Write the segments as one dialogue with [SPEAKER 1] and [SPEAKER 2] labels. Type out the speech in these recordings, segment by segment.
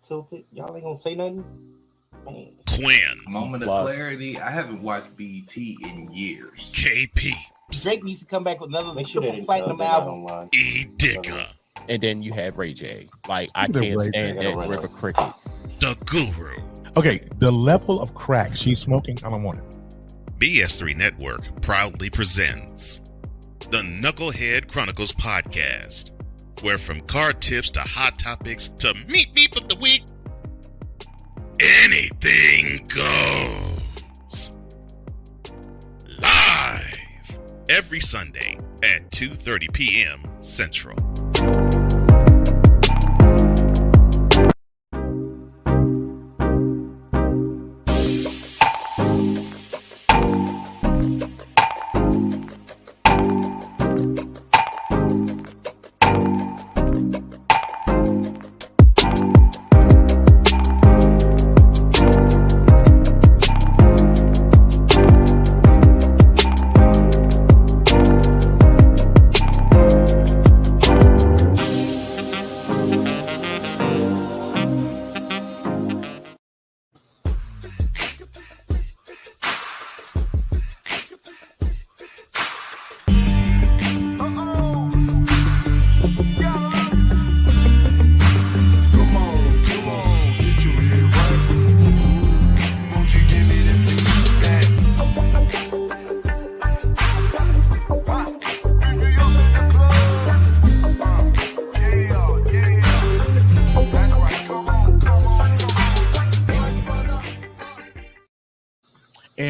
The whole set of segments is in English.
[SPEAKER 1] tilted. Y'all ain't gonna say nothing, man.
[SPEAKER 2] Quinn.
[SPEAKER 3] Moment of clarity. I haven't watched BT in years.
[SPEAKER 2] KP.
[SPEAKER 1] Drake needs to come back with another triple platinum album.
[SPEAKER 2] E Digger.
[SPEAKER 4] And then you have Ray J. Like, I can't stand that River Cricket.
[SPEAKER 2] The Guru.
[SPEAKER 5] Okay, the level of crack she's smoking, I don't want it.
[SPEAKER 2] BS3 Network proudly presents the Knucklehead Chronicles podcast, where from card tips to hot topics to meep of the week, anything goes. Live every Sunday at 2:30 p.m. Central.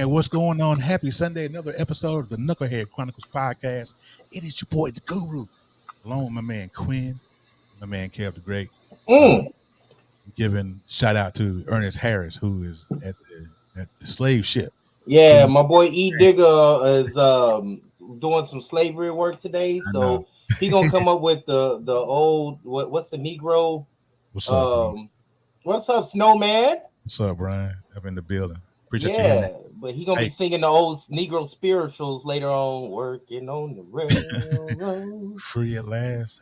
[SPEAKER 5] What's going on? Happy Sunday, another episode of the Knucklehead Chronicles podcast. It is your boy, the Guru, along with my man Quinn, my man Kev the Great. Giving shout out to Ernest Harris, who is at the slave ship.
[SPEAKER 1] Yeah, my boy E Digger is doing some slavery work today, so he gonna come up with the old what's the Negro?
[SPEAKER 5] What's up?
[SPEAKER 1] What's up, Snowman?
[SPEAKER 5] What's up, Brian? Up in the building. Appreciate
[SPEAKER 1] yeah. But he gonna be singing the old Negro spirituals later on. Working on the railroad.
[SPEAKER 5] Free at last.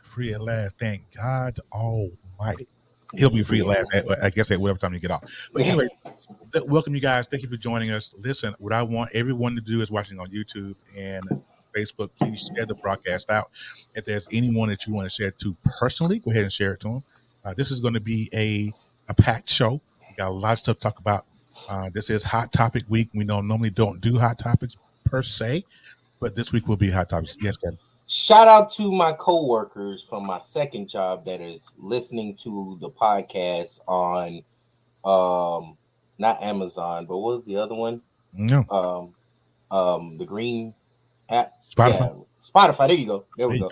[SPEAKER 5] Thank God Almighty. He'll be free at last. I guess at whatever time you get off. But anyway, welcome you guys. Thank you for joining us. Listen, what I want everyone to do is watching on YouTube and Facebook. Please share the broadcast out. If there's anyone that you want to share to personally, go ahead and share it to them. This is going to be a packed show. We got a lot of stuff to talk about. This is Hot Topic Week. We normally don't do Hot Topics per se, but this week will be Hot Topics. Yes, Kevin.
[SPEAKER 1] Shout out to my coworkers from my second job that is listening to the podcast on not Amazon, but what was the other one?
[SPEAKER 5] No.
[SPEAKER 1] The green app.
[SPEAKER 5] Spotify.
[SPEAKER 1] Yeah, Spotify. There you go. There we go.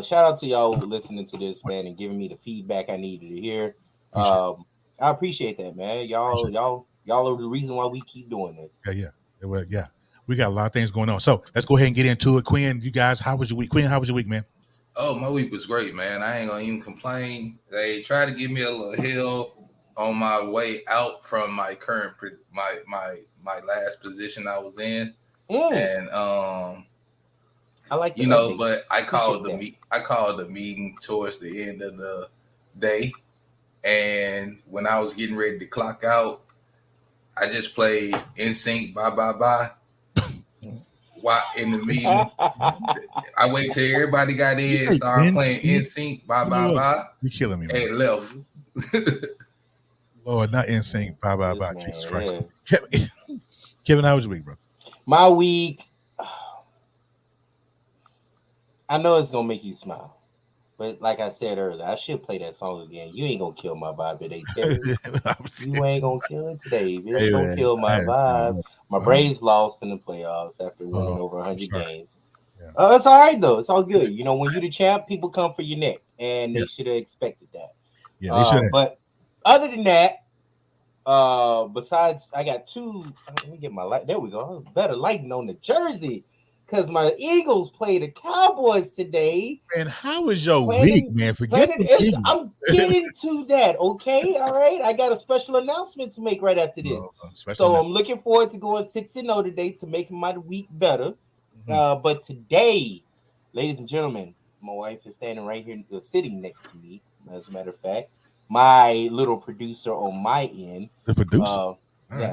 [SPEAKER 1] Shout out to y'all who listening to this, man, and giving me the feedback I needed to hear. I appreciate that, man. Y'all are the reason why we keep doing this.
[SPEAKER 5] Yeah. We got a lot of things going on. So let's go ahead and get into it. Quinn, you guys, how was your week? Quinn, how was your week, man?
[SPEAKER 3] Oh, my week was great, man. I ain't gonna even complain. They tried to give me a little hill on my way out from my current my last position I was in. And
[SPEAKER 1] I like
[SPEAKER 3] but I called the meeting towards the end of the day. And when I was getting ready to clock out, I just played NSYNC Bye Bye Bye. While in the meeting, I wait till everybody got in and started playing NSYNC Bye Bye Bye.
[SPEAKER 5] You're killing me,
[SPEAKER 3] and left.
[SPEAKER 5] Lord, not NSYNC Bye Bye Bye. Jesus Christ. Kevin, how was your week, bro?
[SPEAKER 1] My week, I know it's gonna make you smile. But like I said earlier, I should play that song again. You ain't gonna kill my vibe today, Terry. You ain't gonna kill it today. It's gonna kill my vibe. My Braves lost in the playoffs after winning over 100 games. Yeah. It's all right though. It's all good. You know, when you're the champ, people come for your neck, and they should have expected that.
[SPEAKER 5] Yeah, they should have.
[SPEAKER 1] But other than that, besides, I got two. Let me get my light. There we go. Better lighting on the jersey. Because my Eagles play the Cowboys today.
[SPEAKER 5] Man, how was your week, man? Forget the Eagles.
[SPEAKER 1] I'm getting to that, okay? All right. I got a special announcement to make right after this. I'm looking forward to going 6-0 today to making my week better. But today, ladies and gentlemen, my wife is standing right here, sitting next to me, as a matter of fact. my little producer on my end.
[SPEAKER 5] The producer.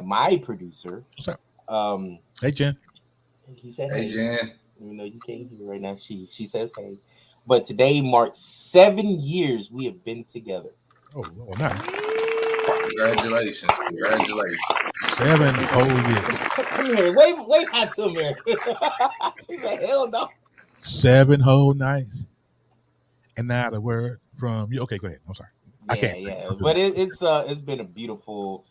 [SPEAKER 1] My producer.
[SPEAKER 5] What's up? Hey Jen.
[SPEAKER 1] He said,
[SPEAKER 3] "Hey Jen."
[SPEAKER 1] You know you can't hear right now. She says, "Hey," but today marks 7 years we have been together.
[SPEAKER 5] Oh, nice.
[SPEAKER 3] Congratulations.
[SPEAKER 5] 7 whole years.
[SPEAKER 1] Come here. Wait out to America. She said, hell no.
[SPEAKER 5] 7 whole nights. And now the word from you. Okay, go ahead. I'm sorry. I can't.
[SPEAKER 1] Yeah. But it's been a beautiful.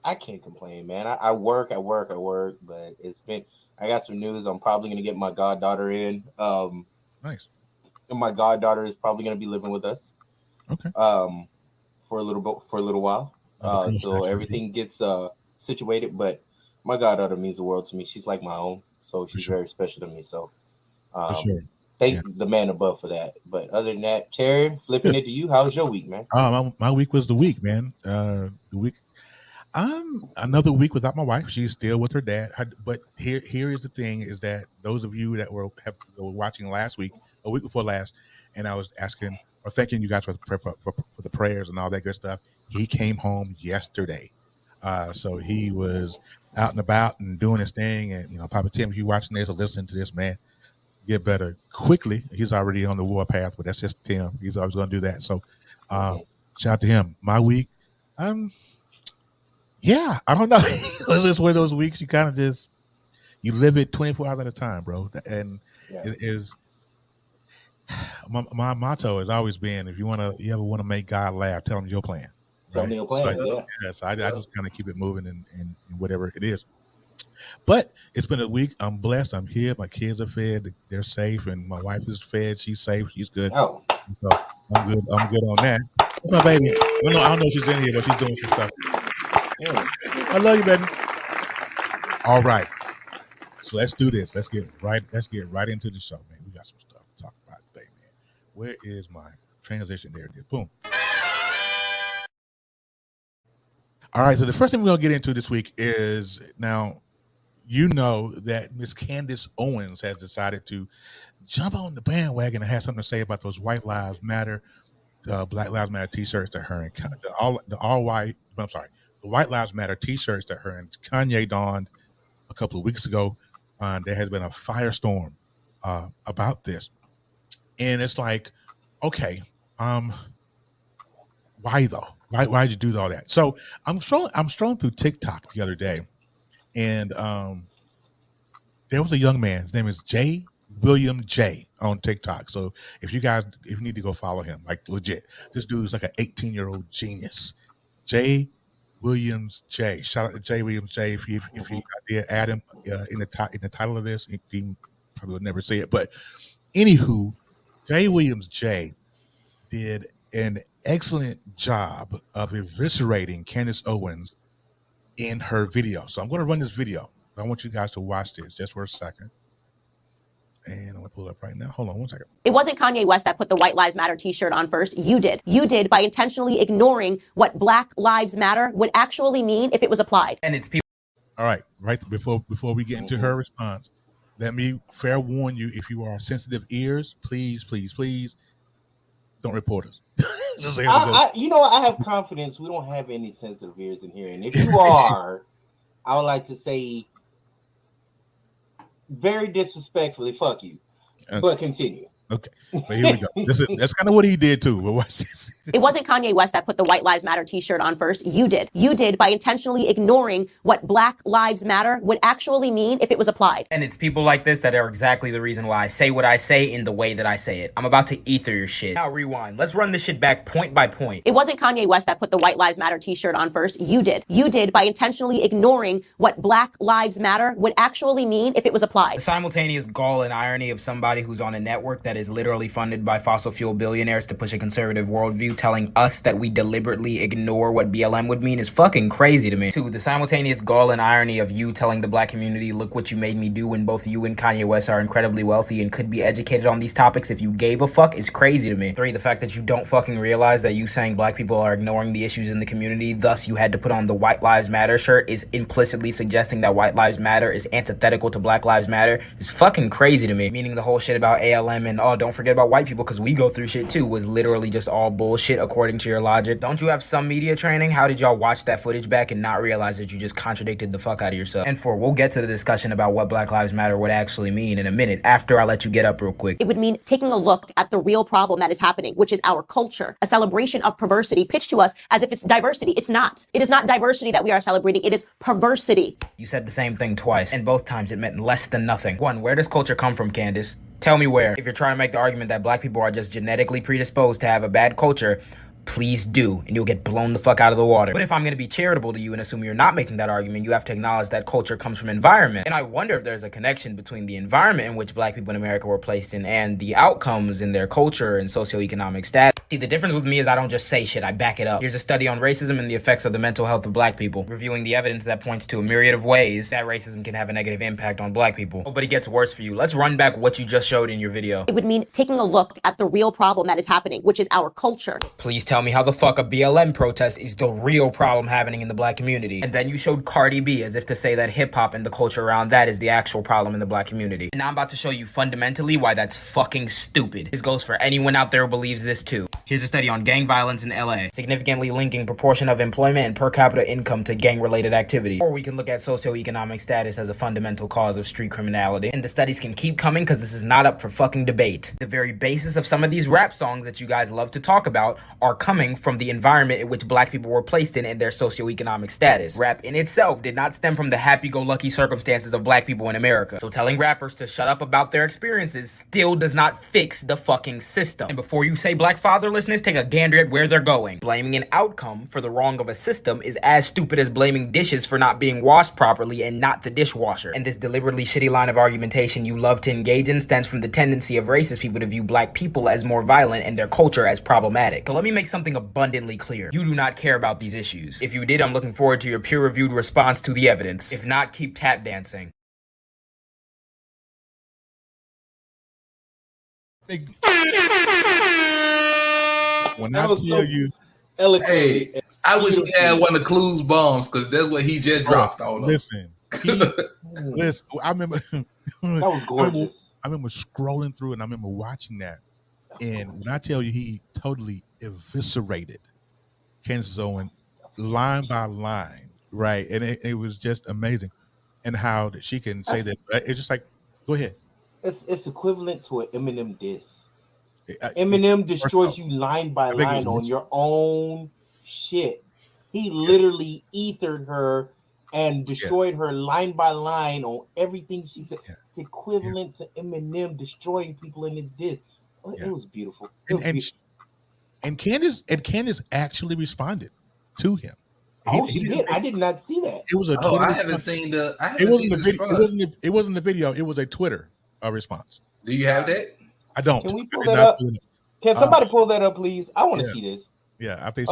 [SPEAKER 1] I can't complain, man. I work, but it's been. I got some news. I'm probably gonna get my goddaughter in.
[SPEAKER 5] Nice.
[SPEAKER 1] And my goddaughter is probably gonna be living with us.
[SPEAKER 5] Okay.
[SPEAKER 1] For a little while. Until everything gets situated. But my goddaughter means the world to me. She's like my own, so she's very special to me. So thank the man above for that. But other than that, Terry, flipping it to you. How was your week, man?
[SPEAKER 5] My week was the week, man. The week. Another week without my wife. She's still with her dad. But here is the thing: is that those of you that were watching last week, a week before last, and I was asking or thanking you guys for the prayers and all that good stuff. He came home yesterday, so he was out and about and doing his thing. And Papa Tim, if you're watching this or listening to this, man, get better quickly. He's already on the war path, but that's just Tim. He's always going to do that. So, shout out to him. My week, yeah, I don't know. It's just one of those weeks you kind of just live it 24 hours at a time, bro. And it is my motto has always been: if you ever want to make God laugh, tell him your plan.
[SPEAKER 1] Tell me your plan.
[SPEAKER 5] So I just kind of keep it moving and whatever it is. But it's been a week. I'm blessed. I'm here. My kids are fed. They're safe, and my wife is fed. She's safe. She's good.
[SPEAKER 1] Oh,
[SPEAKER 5] so I'm good. I'm good on that. My baby. I don't know if she's in here, but she's doing some stuff. I love you, baby. All right. So let's do this. Let's get right into the show, man. We got some stuff to talk about today, man. Where is my transition? There it is. Boom. All right. So the first thing we're going to get into this week is now, that Miss Candace Owens has decided to jump on the bandwagon and have something to say about those White Lives Matter, Black Lives Matter T-shirts that her and the White Lives Matter T-shirts that her and Kanye donned a couple of weeks ago. There has been a firestorm about this, and it's like, okay, why though? Why did you do all that? So I'm strolling through TikTok the other day, and there was a young man. His name is William J on TikTok. So if you need to go follow him, like legit, this dude is like an 18-year-old genius. Williams J. Shout out to J. Williams J. If you did add him in the title of this, he probably would never say it. But anywho, J. Williams J. did an excellent job of eviscerating Candace Owens in her video. So I'm going to run this video. I want you guys to watch this just for a second. And I'm going to pull it up right now. Hold on one second.
[SPEAKER 6] It wasn't Kanye West that put the White Lives Matter t-shirt on first. You did. You did by intentionally ignoring what Black Lives Matter would actually mean if it was applied.
[SPEAKER 3] And it's people.
[SPEAKER 5] All right. Right before we get into her response, let me fair warn you, if you are sensitive ears, please don't report us.
[SPEAKER 1] I have confidence. We don't have any sensitive ears in here. And if you are, I would like to say very disrespectfully, fuck you. Okay. But continue.
[SPEAKER 5] Okay, but here we go. That's kind of what he did too. But watch this.
[SPEAKER 6] It wasn't Kanye West that put the White Lives Matter t-shirt on first. You did. You did by intentionally ignoring what Black Lives Matter would actually mean if it was applied.
[SPEAKER 7] And it's people like this that are exactly the reason why I say what I say in the way that I say it. I'm about to ether your shit. Now rewind. Let's run this shit back point by point.
[SPEAKER 6] It wasn't Kanye West that put the White Lives Matter t-shirt on first. You did. You did by intentionally ignoring what Black Lives Matter would actually mean if it was applied.
[SPEAKER 7] The simultaneous gall and irony of somebody who's on a network that is literally funded by fossil fuel billionaires to push a conservative worldview telling us that we deliberately ignore what BLM would mean is fucking crazy to me. 2, the simultaneous gall and irony of you telling the black community, look what you made me do, when both you and Kanye West are incredibly wealthy and could be educated on these topics if you gave a fuck, is crazy to me. 3, the fact that you don't fucking realize that you saying black people are ignoring the issues in the community, thus you had to put on the White Lives Matter shirt, is implicitly suggesting that White Lives Matter is antithetical to Black Lives Matter, is fucking crazy to me. Meaning the whole shit about ALM and oh, don't forget about white people because we go through shit too, was literally just all bullshit according to your logic. Don't you have some media training? How did y'all watch that footage back and not realize that you just contradicted the fuck out of yourself? And we'll get to the discussion about what Black Lives Matter would actually mean in a minute after I let you get up real quick.
[SPEAKER 6] It would mean taking a look at the real problem that is happening, which is our culture, a celebration of perversity pitched to us as if it's diversity. It's not. It is not diversity that we are celebrating. It is perversity.
[SPEAKER 7] You said the same thing twice, and both times it meant less than nothing. One, where does culture come from, Candace? Tell me where. If you're trying to make the argument that black people are just genetically predisposed to have a bad culture, please do, and you'll get blown the fuck out of the water. But if I'm going to be charitable to you and assume you're not making that argument, you have to acknowledge that culture comes from environment. And I wonder if there's a connection between the environment in which black people in America were placed in and the outcomes in their culture and socioeconomic status. See, the difference with me is I don't just say shit, I back it up. Here's a study on racism and the effects of the mental health of black people, reviewing the evidence that points to a myriad of ways that racism can have a negative impact on black people. Oh, but it gets worse for you. Let's run back what you just showed in your video.
[SPEAKER 6] It would mean taking a look at the real problem that is happening, which is our culture.
[SPEAKER 7] Please tell me how the fuck a BLM protest is the real problem happening in the black community. And then you showed Cardi B as if to say that hip hop and the culture around that is the actual problem in the black community. And now I'm about to show you fundamentally why that's fucking stupid. This goes for anyone out there who believes this too. Here's a study on gang violence in LA, significantly linking proportion of employment and per capita income to gang-related activity. Or we can look at socioeconomic status as a fundamental cause of street criminality. And the studies can keep coming because this is not up for fucking debate. The very basis of some of these rap songs that you guys love to talk about are coming from the environment in which black people were placed in and their socioeconomic status. Rap in itself did not stem from the happy-go-lucky circumstances of black people in America. So telling rappers to shut up about their experiences still does not fix the fucking system. And before you say black fatherlessness, take a gander at where they're going. Blaming an outcome for the wrong of a system is as stupid as blaming dishes for not being washed properly and not the dishwasher. And this deliberately shitty line of argumentation you love to engage in stems from the tendency of racist people to view black people as more violent and their culture as problematic. So let me make something abundantly clear. You do not care about these issues. If you did, I'm looking forward to your peer-reviewed response to the evidence. If not, keep tap dancing.
[SPEAKER 5] When I tell you,
[SPEAKER 3] eloquently, hey, I wish we had one of Clue's bombs because that's what he just dropped on us.
[SPEAKER 5] Listen, I remember
[SPEAKER 1] that was gorgeous.
[SPEAKER 5] I remember scrolling through and I remember watching that. And when I tell you, he totally eviscerated Candace Owens line by line, right? And it was just amazing. And how she can say that. It's just like, go ahead.
[SPEAKER 1] It's equivalent to an Eminem diss. Eminem destroys you line by line on your own shit. He literally ethered her and destroyed her line by line on everything she said. It's equivalent to Eminem destroying people in his diss. It was beautiful.
[SPEAKER 5] And Candace actually responded to him.
[SPEAKER 1] She did. I did not see that.
[SPEAKER 5] It was a
[SPEAKER 3] Twitter I haven't seen the. I haven't seen the
[SPEAKER 5] video. It wasn't the video. It was a Twitter response.
[SPEAKER 3] Do you have that?
[SPEAKER 5] I don't.
[SPEAKER 1] Can we pull that up? Can somebody pull that up, please? I want to see this.
[SPEAKER 5] Yeah, I think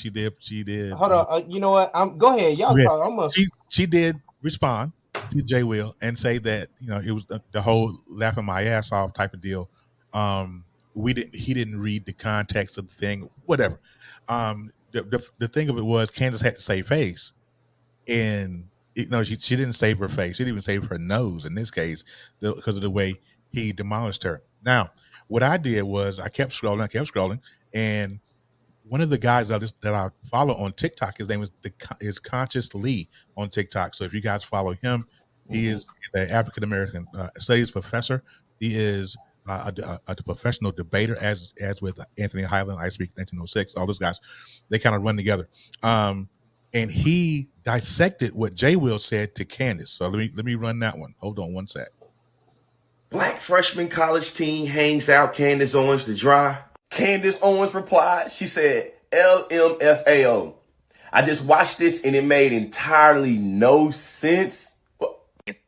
[SPEAKER 5] she did. She did.
[SPEAKER 1] Hold on. You know what? Go ahead. Y'all talk.
[SPEAKER 5] She did respond to J. Will and say that it was the whole laughing my ass off type of deal. He didn't read the context of the thing. Whatever. The thing of it was Candace had to save face, and she didn't save her face. She didn't even save her nose in this case because of the way he demolished her. Now, what I did was I kept scrolling, and one of the guys that I follow on TikTok, his name is Conscious Lee on TikTok. So if you guys follow him, he's an African American studies professor. He is a professional debater, as with Anthony Highland, I Speak 1906. All those guys, they kind of run together. And he dissected what J. Will said to Candace. So let me run that one. Hold on one sec.
[SPEAKER 8] Black freshman college teen hangs out Candace Owens to dry. Candace Owens replied. She said, LMFAO. I just watched this and it made entirely no sense.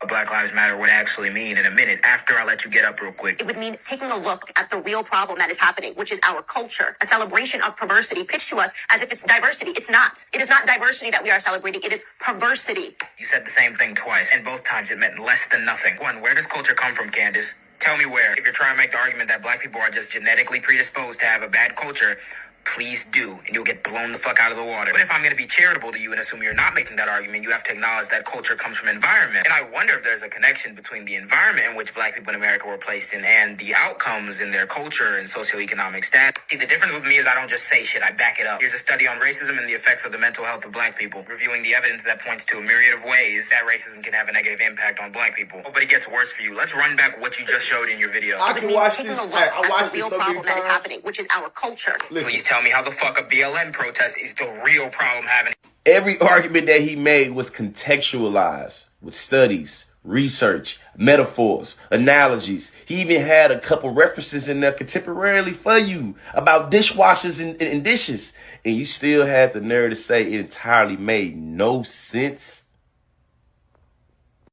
[SPEAKER 7] Black Lives Matter would actually mean in a minute after I let you get up real quick.
[SPEAKER 6] It would mean taking a look at the real problem that is happening, which is our culture, a celebration of perversity pitched to us as if it's diversity. It's not. It is not diversity that we are celebrating. It is perversity.
[SPEAKER 7] You said the same thing twice, and both times it meant less than nothing. One, where does culture come from, Candace? Tell me where. If you're trying to make the argument that black people are just genetically predisposed to have a bad culture, please do, and you'll get blown the fuck out of the water. But if I'm going to be charitable to you and assume you're not making that argument, you have to acknowledge that culture comes from environment. And I wonder if there's a connection between the environment in which black people in America were placed in and the outcomes in their culture and socioeconomic status. See, the difference with me is I don't just say shit, I back it up. Here's a study on racism and the effects of the mental health of black people, reviewing the evidence that points to a myriad of ways that racism can have a negative impact on black people. Oh, but it gets worse for you. Let's run back what you just showed in your video.
[SPEAKER 8] I can watch this.
[SPEAKER 6] I watched the real problem that is happening, which is our culture.
[SPEAKER 7] Please tell me how the fuck a BLM protest is the real problem happening.
[SPEAKER 8] Every argument that he made was contextualized with studies, research, metaphors, analogies. He even had a couple references in there contemporarily for you about dishwashers and dishes. And you still had the nerve to say it entirely made no sense.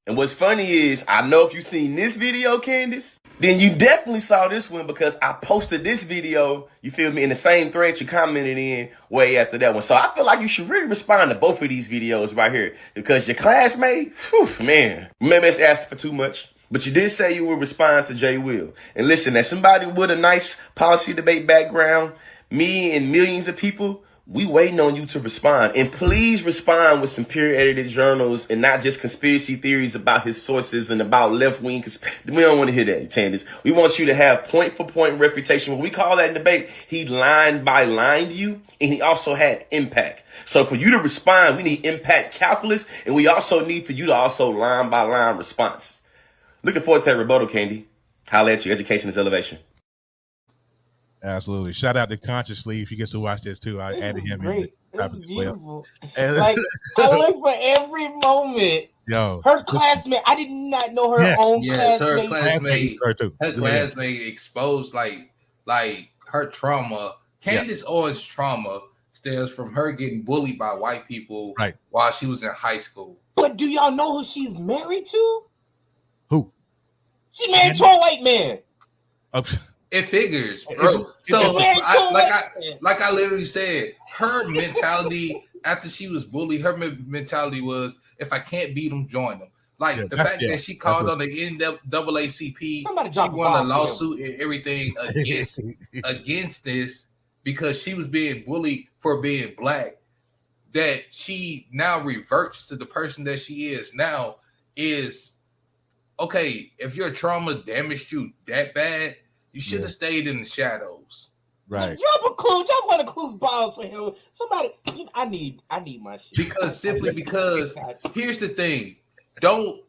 [SPEAKER 8] And what's funny is, I know if you've seen this video, Candace, then you definitely saw this one because I posted this video, you feel me, in the same thread you commented in way after that one. So I feel like you should really respond to both of these videos right here because your classmate, man, maybe it's asking for too much. But you did say you would respond to Jay Will. And listen, as somebody with a nice policy debate background, me and millions of people, we waiting on you to respond. And please respond with some peer-edited journals and not just conspiracy theories about his sources and about left-wing. We don't want to hear that, Candace. We want you to have point-for-point refutation. When we call that in debate, he line by lined you, and he also had impact. So for you to respond, we need impact calculus, and we also need for you to also line-by-line responses. Looking forward to that rebuttal, Candy. Holla at you. Education is elevation.
[SPEAKER 5] Absolutely. Shout out to Consciously if he gets to watch this too. I added him in.
[SPEAKER 1] It's beautiful. Like I look for every moment.
[SPEAKER 5] Yo,
[SPEAKER 1] her classmate. I did not know her own classmate.
[SPEAKER 3] Her classmate exposed like her trauma. Candace Owens' trauma stems from her getting bullied by white people while she was in high school.
[SPEAKER 1] But do y'all know who she's married to?
[SPEAKER 5] Who?
[SPEAKER 1] She's married to a white man.
[SPEAKER 3] It figures, bro. So like I literally said, her mentality after she was bullied, her mentality was, if I can't beat them, join them. Like the fact that she called on the NAACP, she won a lawsuit and everything against this because she was being bullied for being black. That she now reverts to the person that she is now is okay. If your trauma damaged you that bad, you should have stayed in the shadows.
[SPEAKER 5] Right.
[SPEAKER 1] Drop a clue. Drop one of clues balls for him. Somebody, I need my shit.
[SPEAKER 3] Because here's the thing. Don't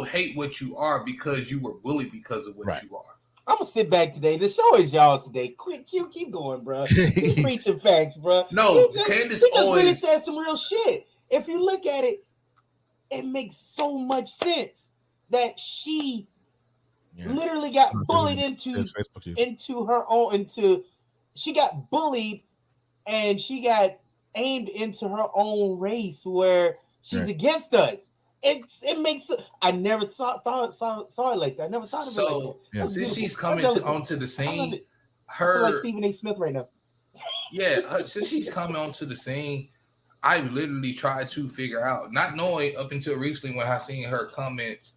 [SPEAKER 3] hate what you are because you were bullied because of what you are.
[SPEAKER 1] I'm gonna sit back today. The show is y'all's today. Quit, keep going, bro. Keep preaching facts, bro.
[SPEAKER 3] No,
[SPEAKER 1] Candace just really said some real shit. If you look at it, it makes so much sense that she literally got bullied she got bullied and she got aimed into her own race where she's against us. It makes I never saw it like that. I never thought of it like that.
[SPEAKER 3] Since she's coming onto the scene,
[SPEAKER 1] I feel like Stephen A. Smith right now.
[SPEAKER 3] Since she's coming onto the scene, I literally tried to figure out, not knowing up until recently when I seen her comments,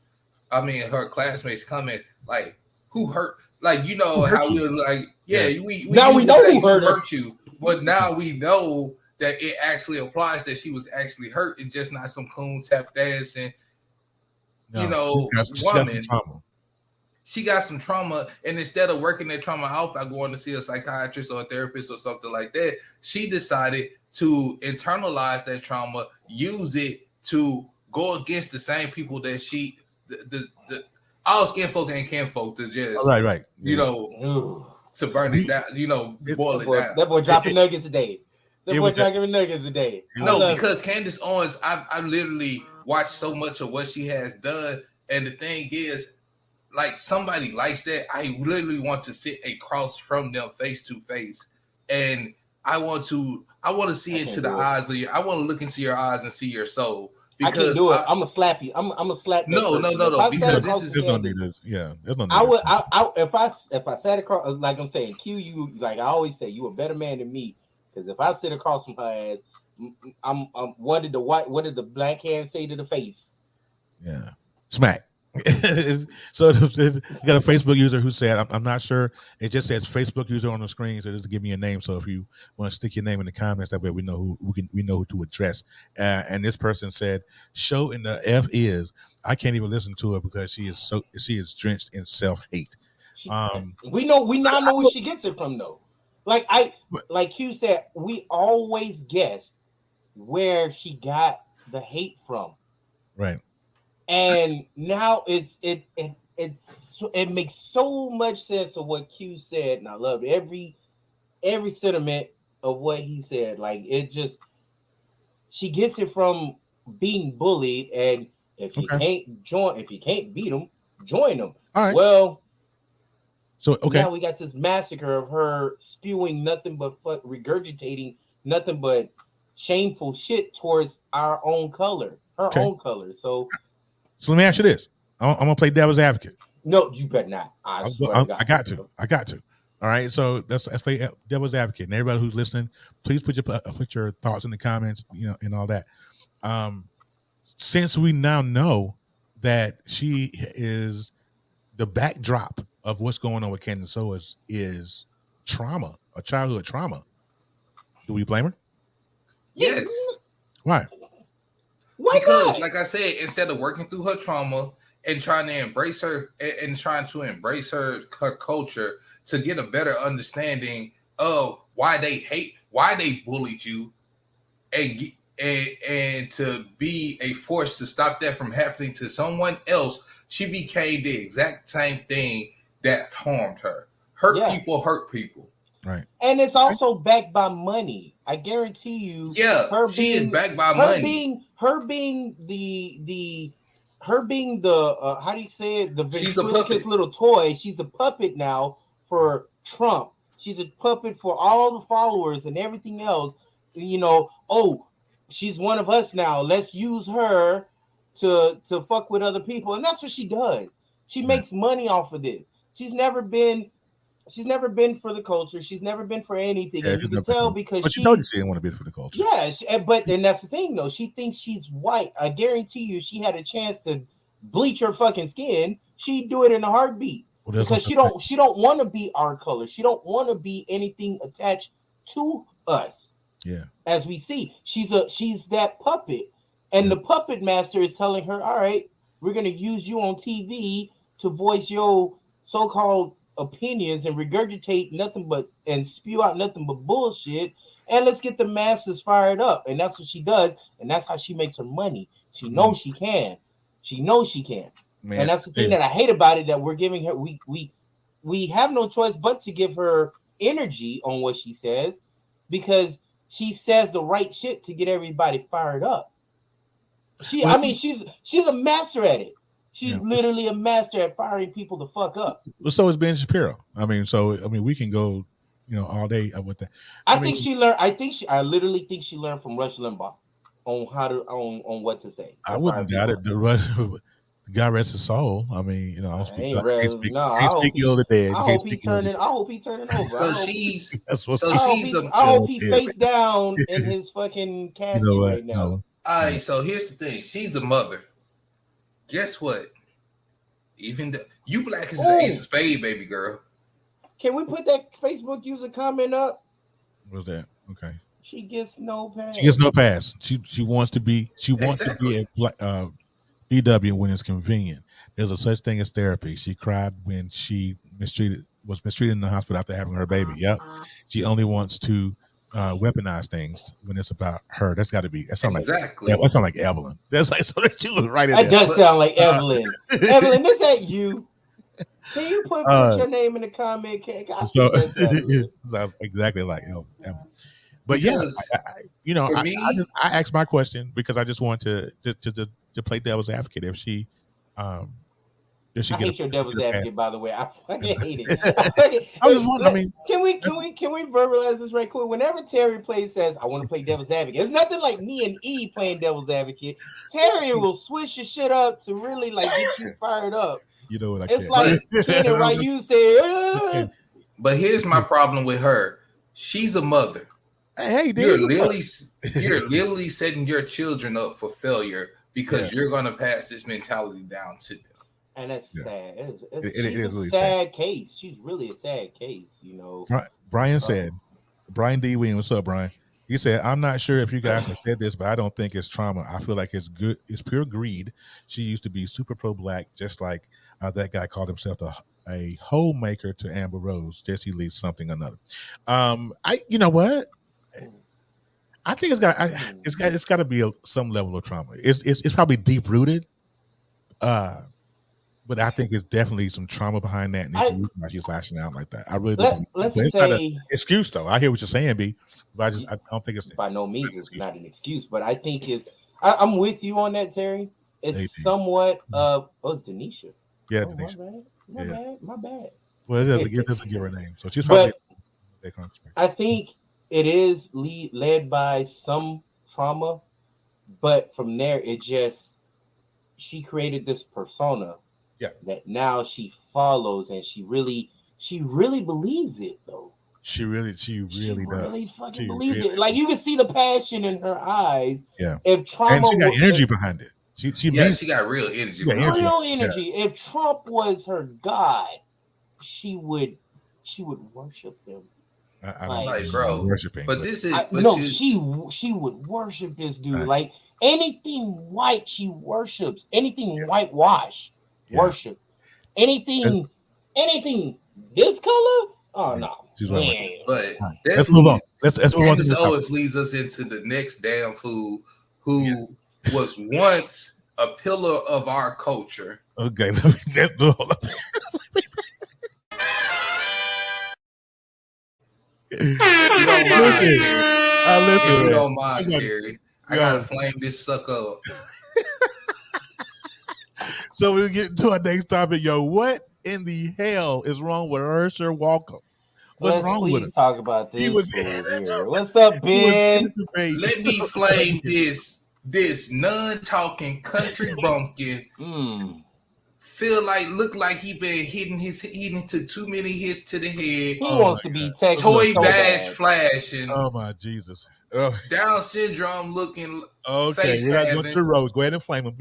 [SPEAKER 3] her classmates comment, like, who hurt? Like, you know how we're like, we
[SPEAKER 1] now we know who hurt
[SPEAKER 3] you, but now we know that it actually applies that she was actually hurt and just not some coon tap dancing, woman. She got some trauma, and instead of working that trauma out by going to see a psychiatrist or a therapist or something like that, she decided to internalize that trauma, use it to go against the same people that she the all skin folk and kin folk to just to burn it down, boil it down.
[SPEAKER 1] That boy dropping nuggets today. Dropping nuggets today.
[SPEAKER 3] No, because Candace Owens, I literally watched so much of what she has done, and the thing is, like, somebody likes that, I literally want to sit across from them face to face, and I want to see into the eyes of I want to look into your eyes and see your soul. Because
[SPEAKER 1] I can't do it. I'm gonna slap you. I'm gonna slap.
[SPEAKER 3] No. Because this is
[SPEAKER 5] gonna need this. Yeah,
[SPEAKER 1] I would. If I sat across, like I'm saying, Q, you, like I always say, you a better man than me. Because if I sit across from her ass, what did the black hand say to the face?
[SPEAKER 5] Yeah, smack. So you got a Facebook user who said, I'm not sure. It just says Facebook user on the screen, so just give me a name. So if you want to stick your name in the comments, that way we know who we know who to address. And this person said, "Show in the F is I can't even listen to her because she is drenched in self-hate."
[SPEAKER 1] We now know where she gets it from though. Like Q said, we always guessed where she got the hate from.
[SPEAKER 5] Right.
[SPEAKER 1] And now it makes so much sense of what Q said, and I love every sentiment of what he said. Like she gets it from being bullied, and if you can't beat them, join them.
[SPEAKER 5] All right.
[SPEAKER 1] Well,
[SPEAKER 5] so
[SPEAKER 1] now we got this massacre of her spewing nothing but regurgitating nothing but shameful shit towards our own color, her own color. So
[SPEAKER 5] let me ask you this: I'm gonna play devil's advocate.
[SPEAKER 1] No, you better not. I
[SPEAKER 5] got to. All right, so let's play devil's advocate. And everybody who's listening, please put your thoughts in the comments, and all that. Since we now know that she is the backdrop of what's going on with Candace Owens is trauma, a childhood trauma. Do we blame her?
[SPEAKER 3] Yes.
[SPEAKER 5] Why?
[SPEAKER 3] Because, like I said, instead of working through her trauma and trying to embrace her her culture to get a better understanding of why they bullied you, and to be a force to stop that from happening to someone else, she became the exact same thing that harmed her. People hurt people.
[SPEAKER 5] Right.
[SPEAKER 1] And it's also backed by money. I guarantee you.
[SPEAKER 3] Yeah, she is backed by money.
[SPEAKER 1] Her being the how do you say it? The ventriloquist little toy. She's the puppet now for Trump. She's a puppet for all the followers and everything else. She's one of us now. Let's use her to fuck with other people. And that's what she does. She makes money off of this. She's never been for the culture. She's never been for anything. And you can tell because
[SPEAKER 5] she told you she didn't want to be for the culture.
[SPEAKER 1] Yeah, and that's the thing though. She thinks she's white. I guarantee you, she had a chance to bleach her fucking skin. She'd do it in a heartbeat because she don't want to be our color. She don't want to be anything attached to us.
[SPEAKER 5] Yeah,
[SPEAKER 1] as we see, she's that puppet, and the puppet master is telling her, "All right, we're gonna use you on TV to voice your so-called opinions and regurgitate nothing but and spew out nothing but bullshit, and let's get the masses fired up." And that's what she does, and that's how she makes her money. She knows she can. She knows she can. Man, and that's the thing that I hate about it, that we're giving her we have no choice but to give her energy on what she says, because she says the right shit to get everybody fired up. She's a master at it. She's literally a master at firing people the fuck up.
[SPEAKER 5] Well, so is Ben Shapiro. We can go, all day with that.
[SPEAKER 1] I literally think she learned from Rush Limbaugh on how to on what to say.
[SPEAKER 5] I wouldn't doubt it. God rest his soul. I don't speak. I speak ill of the dead.
[SPEAKER 1] I hope he turning over.
[SPEAKER 3] I
[SPEAKER 1] hope he face down in his fucking casket right now.
[SPEAKER 3] All right, so here's the thing. She's a mother. Guess what? Even you black as an ace of spade, baby girl.
[SPEAKER 1] Can we put that Facebook user comment up?
[SPEAKER 5] What's that? Okay.
[SPEAKER 1] She gets no pass.
[SPEAKER 5] She wants to be. She wants to be a BW when it's convenient. There's a such thing as therapy. She cried when she was mistreated in the hospital after having her baby. Yep. She only wants to weaponize things when it's about her. That's got to be. That sounds like Evelyn. That's like so that she was right in there.
[SPEAKER 1] That does sound like Evelyn. Evelyn, is that you? Can you put your name in the comment?
[SPEAKER 5] Sounds exactly like Evelyn. But I asked my question because I just want to play devil's advocate. If she
[SPEAKER 1] I hate your devil's advocate, by the way. I fucking hate it. Can we verbalize this right quick? Whenever Terry says, "I want to play devil's advocate," it's nothing like me and E playing devil's advocate. Terry will switch your shit up to really get you fired up.
[SPEAKER 5] You know what
[SPEAKER 1] it's like Kenan, right? You say,
[SPEAKER 3] but here's my problem with her. She's a mother.
[SPEAKER 5] Hey,
[SPEAKER 3] you're literally setting your children up for failure because you're going to pass this mentality down to them.
[SPEAKER 1] And that's sad.
[SPEAKER 5] It
[SPEAKER 1] She's
[SPEAKER 5] is
[SPEAKER 1] a
[SPEAKER 5] really
[SPEAKER 1] sad case. She's really a sad case, you know.
[SPEAKER 5] Brian said, Brian D. Wing, what's up, Brian? He said, I'm not sure if you guys have said this, but I don't think it's trauma. I feel like it's good. It's pure greed. She used to be super pro-black, just like that guy called himself a homemaker to Amber Rose. Jesse Lee something or another. You know what? I think it's got to be some level of trauma. It's probably deep rooted. But I think it's definitely some trauma behind that, and it's why she's lashing out like that. I really do.
[SPEAKER 1] Let's
[SPEAKER 5] it's
[SPEAKER 1] say
[SPEAKER 5] not an excuse, though. I hear what you're saying, B, but I don't think it's
[SPEAKER 1] by no means it's not an excuse. But I think it's. I'm with you on that, Terry. It's somewhat of. Oh, it's Denisha.
[SPEAKER 5] Yeah,
[SPEAKER 1] Denisha. My bad.
[SPEAKER 5] Well, it doesn't give her name, so she's probably.
[SPEAKER 1] I think it is led by some trauma, but from there she created this persona.
[SPEAKER 5] Yeah.
[SPEAKER 1] That now she follows, and she really believes it, though.
[SPEAKER 5] She really does.
[SPEAKER 1] Really fucking believes it. Like, you can see the passion in her eyes.
[SPEAKER 5] Yeah.
[SPEAKER 1] If Trump,
[SPEAKER 5] and she got energy behind it.
[SPEAKER 3] She got real energy.
[SPEAKER 1] Real energy. Yeah. If Trump was her god, she would worship him.
[SPEAKER 3] Like, bro,
[SPEAKER 5] worshiping.
[SPEAKER 3] But this is
[SPEAKER 1] she would worship this dude. Right. Like, anything white, she worships. Anything whitewash. Yeah. Worship anything this color. Oh no,
[SPEAKER 3] but
[SPEAKER 5] let's move on. Let's move on.
[SPEAKER 3] This always leads us into the next damn fool who was once a pillar of our culture.
[SPEAKER 5] Okay, let me
[SPEAKER 3] If you don't mind, Terry, I gotta flame this sucker up.
[SPEAKER 5] So we get to our next topic, yo. What in the hell is wrong with Herschel Walker? What's wrong with him?
[SPEAKER 1] Please talk about this. What's up, Ben?
[SPEAKER 3] Let me flame this non-talking country bumpkin. Look like he been hitting to too many hits to the head.
[SPEAKER 1] He wants to be Texas.
[SPEAKER 3] Toy badge flashing.
[SPEAKER 5] Oh my Jesus.
[SPEAKER 3] Down syndrome looking.
[SPEAKER 5] Okay, we're not going to Rose. Go ahead and flame him.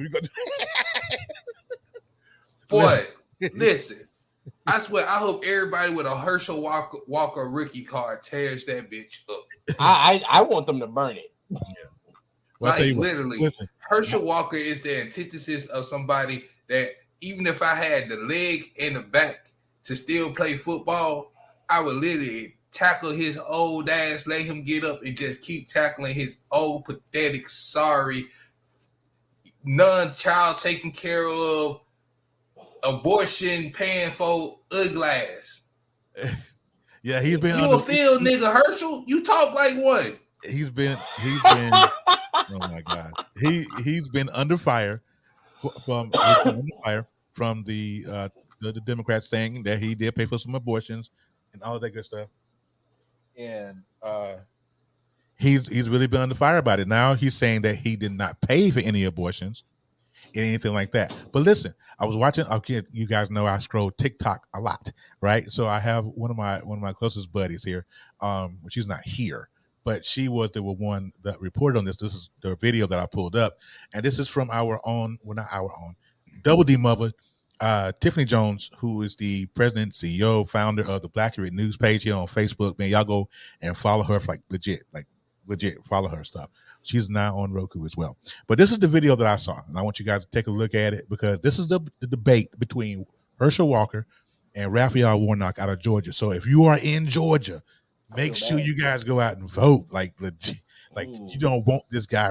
[SPEAKER 3] Boy, listen. I swear, I hope everybody with a Herschel Walker rookie card tears that bitch up.
[SPEAKER 1] I want them to burn it.
[SPEAKER 5] Yeah. Well,
[SPEAKER 3] literally, listen. Herschel Walker is the antithesis of somebody that even if I had the leg and the back to still play football, I would literally tackle his old ass, let him get up and just keep tackling his old, pathetic, sorry, non-child taken care of, abortion paying for ugly ass.
[SPEAKER 5] Yeah, he's been.
[SPEAKER 3] You a field nigga, Herschel? You talk like one.
[SPEAKER 5] He's been. Oh my God, he's been under fire from the Democrats saying that he did pay for some abortions and all of that good stuff. And he's really been under fire about it. Now he's saying that he did not pay for any abortions, anything like that. But listen, I was watching. Okay, you guys know I scroll TikTok a lot, right? So I have one of my closest buddies here. She's not here, but she was the one that reported on this. This is the video that I pulled up, and this is from our own, well, not our own, Double D mother, Tiffany Jones, who is the president, CEO, founder of the Black Red News page here on Facebook. Man, y'all go and follow her for legit follow her stuff. She's now on Roku as well. But this is the video that I saw, and I want you guys to take a look at it because this is the debate between Herschel Walker and Raphael Warnock out of Georgia. So if you are in Georgia, make sure you guys go out and vote. Like legit, you don't want this guy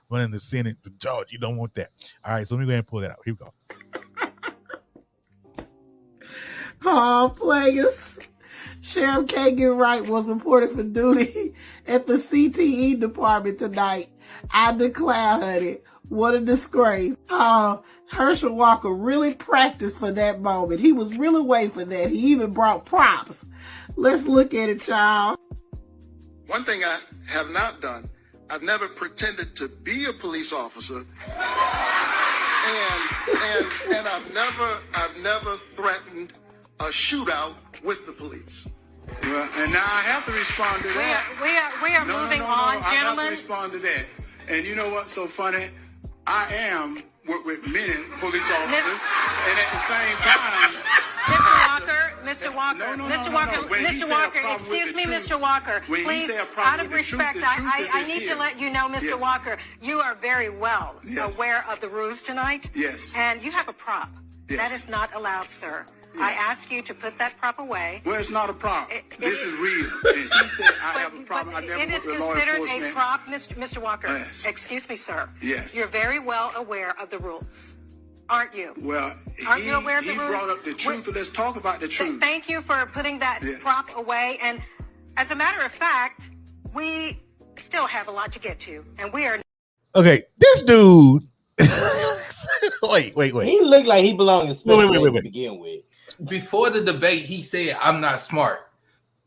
[SPEAKER 5] running the Senate for Georgia. You don't want that. All right, so let me go ahead and pull that out. Here we go.
[SPEAKER 9] Oh, players. Sheriff Kagan Wright was reported for duty at the CTE department tonight. I declare, honey, what a disgrace. Herschel Walker really practiced for that moment. He was really waiting for that. He even brought props. Let's look at it, y'all.
[SPEAKER 10] One thing I have not done, I've never pretended to be a police officer. And I've never threatened a shootout with the police. Well, and now I have to respond to that.
[SPEAKER 11] We are moving on, gentlemen.
[SPEAKER 10] I have to respond to that. And you know what's so funny? I am with many police officers. And at the same time,
[SPEAKER 11] Mr. Walker,
[SPEAKER 10] No.
[SPEAKER 11] Mr. Walker,
[SPEAKER 10] When he
[SPEAKER 11] Mr.
[SPEAKER 10] said a
[SPEAKER 11] Walker,
[SPEAKER 10] problem with
[SPEAKER 11] excuse
[SPEAKER 10] the
[SPEAKER 11] me,
[SPEAKER 10] truth,
[SPEAKER 11] Mr. Walker,
[SPEAKER 10] when he
[SPEAKER 11] please,
[SPEAKER 10] said a problem
[SPEAKER 11] out of
[SPEAKER 10] with the truth,
[SPEAKER 11] respect,
[SPEAKER 10] the truth is
[SPEAKER 11] I need
[SPEAKER 10] here.
[SPEAKER 11] to let you know, Mr.
[SPEAKER 10] Yes.
[SPEAKER 11] Walker, you are very well
[SPEAKER 10] Yes.
[SPEAKER 11] aware of the rules tonight.
[SPEAKER 10] Yes.
[SPEAKER 11] And you have a prop.
[SPEAKER 10] Yes.
[SPEAKER 11] That is not allowed, sir.
[SPEAKER 10] Yes.
[SPEAKER 11] I ask you to put that prop away.
[SPEAKER 10] well, it's not a problem. This is real. And he said, I have a problem. I never
[SPEAKER 11] it is
[SPEAKER 10] worked with law
[SPEAKER 11] considered a
[SPEAKER 10] enforcement.
[SPEAKER 11] prop, Mr. Walker.
[SPEAKER 10] Yes.
[SPEAKER 11] Excuse me, sir.
[SPEAKER 10] Yes.
[SPEAKER 11] You're very well aware of the rules, aren't you?
[SPEAKER 10] Well,
[SPEAKER 11] Aren't you aware of the
[SPEAKER 10] he
[SPEAKER 11] rules?
[SPEAKER 10] brought up the truth. Let's talk about the truth.
[SPEAKER 11] Thank you for putting that
[SPEAKER 10] Yes.
[SPEAKER 11] prop away. And as a matter of fact, we still have a lot to get to, and we are.
[SPEAKER 5] Okay, this dude. wait.
[SPEAKER 1] He looked like he belonged in special
[SPEAKER 5] Wait.
[SPEAKER 1] to begin with.
[SPEAKER 3] Before the debate, he said, "I'm not smart."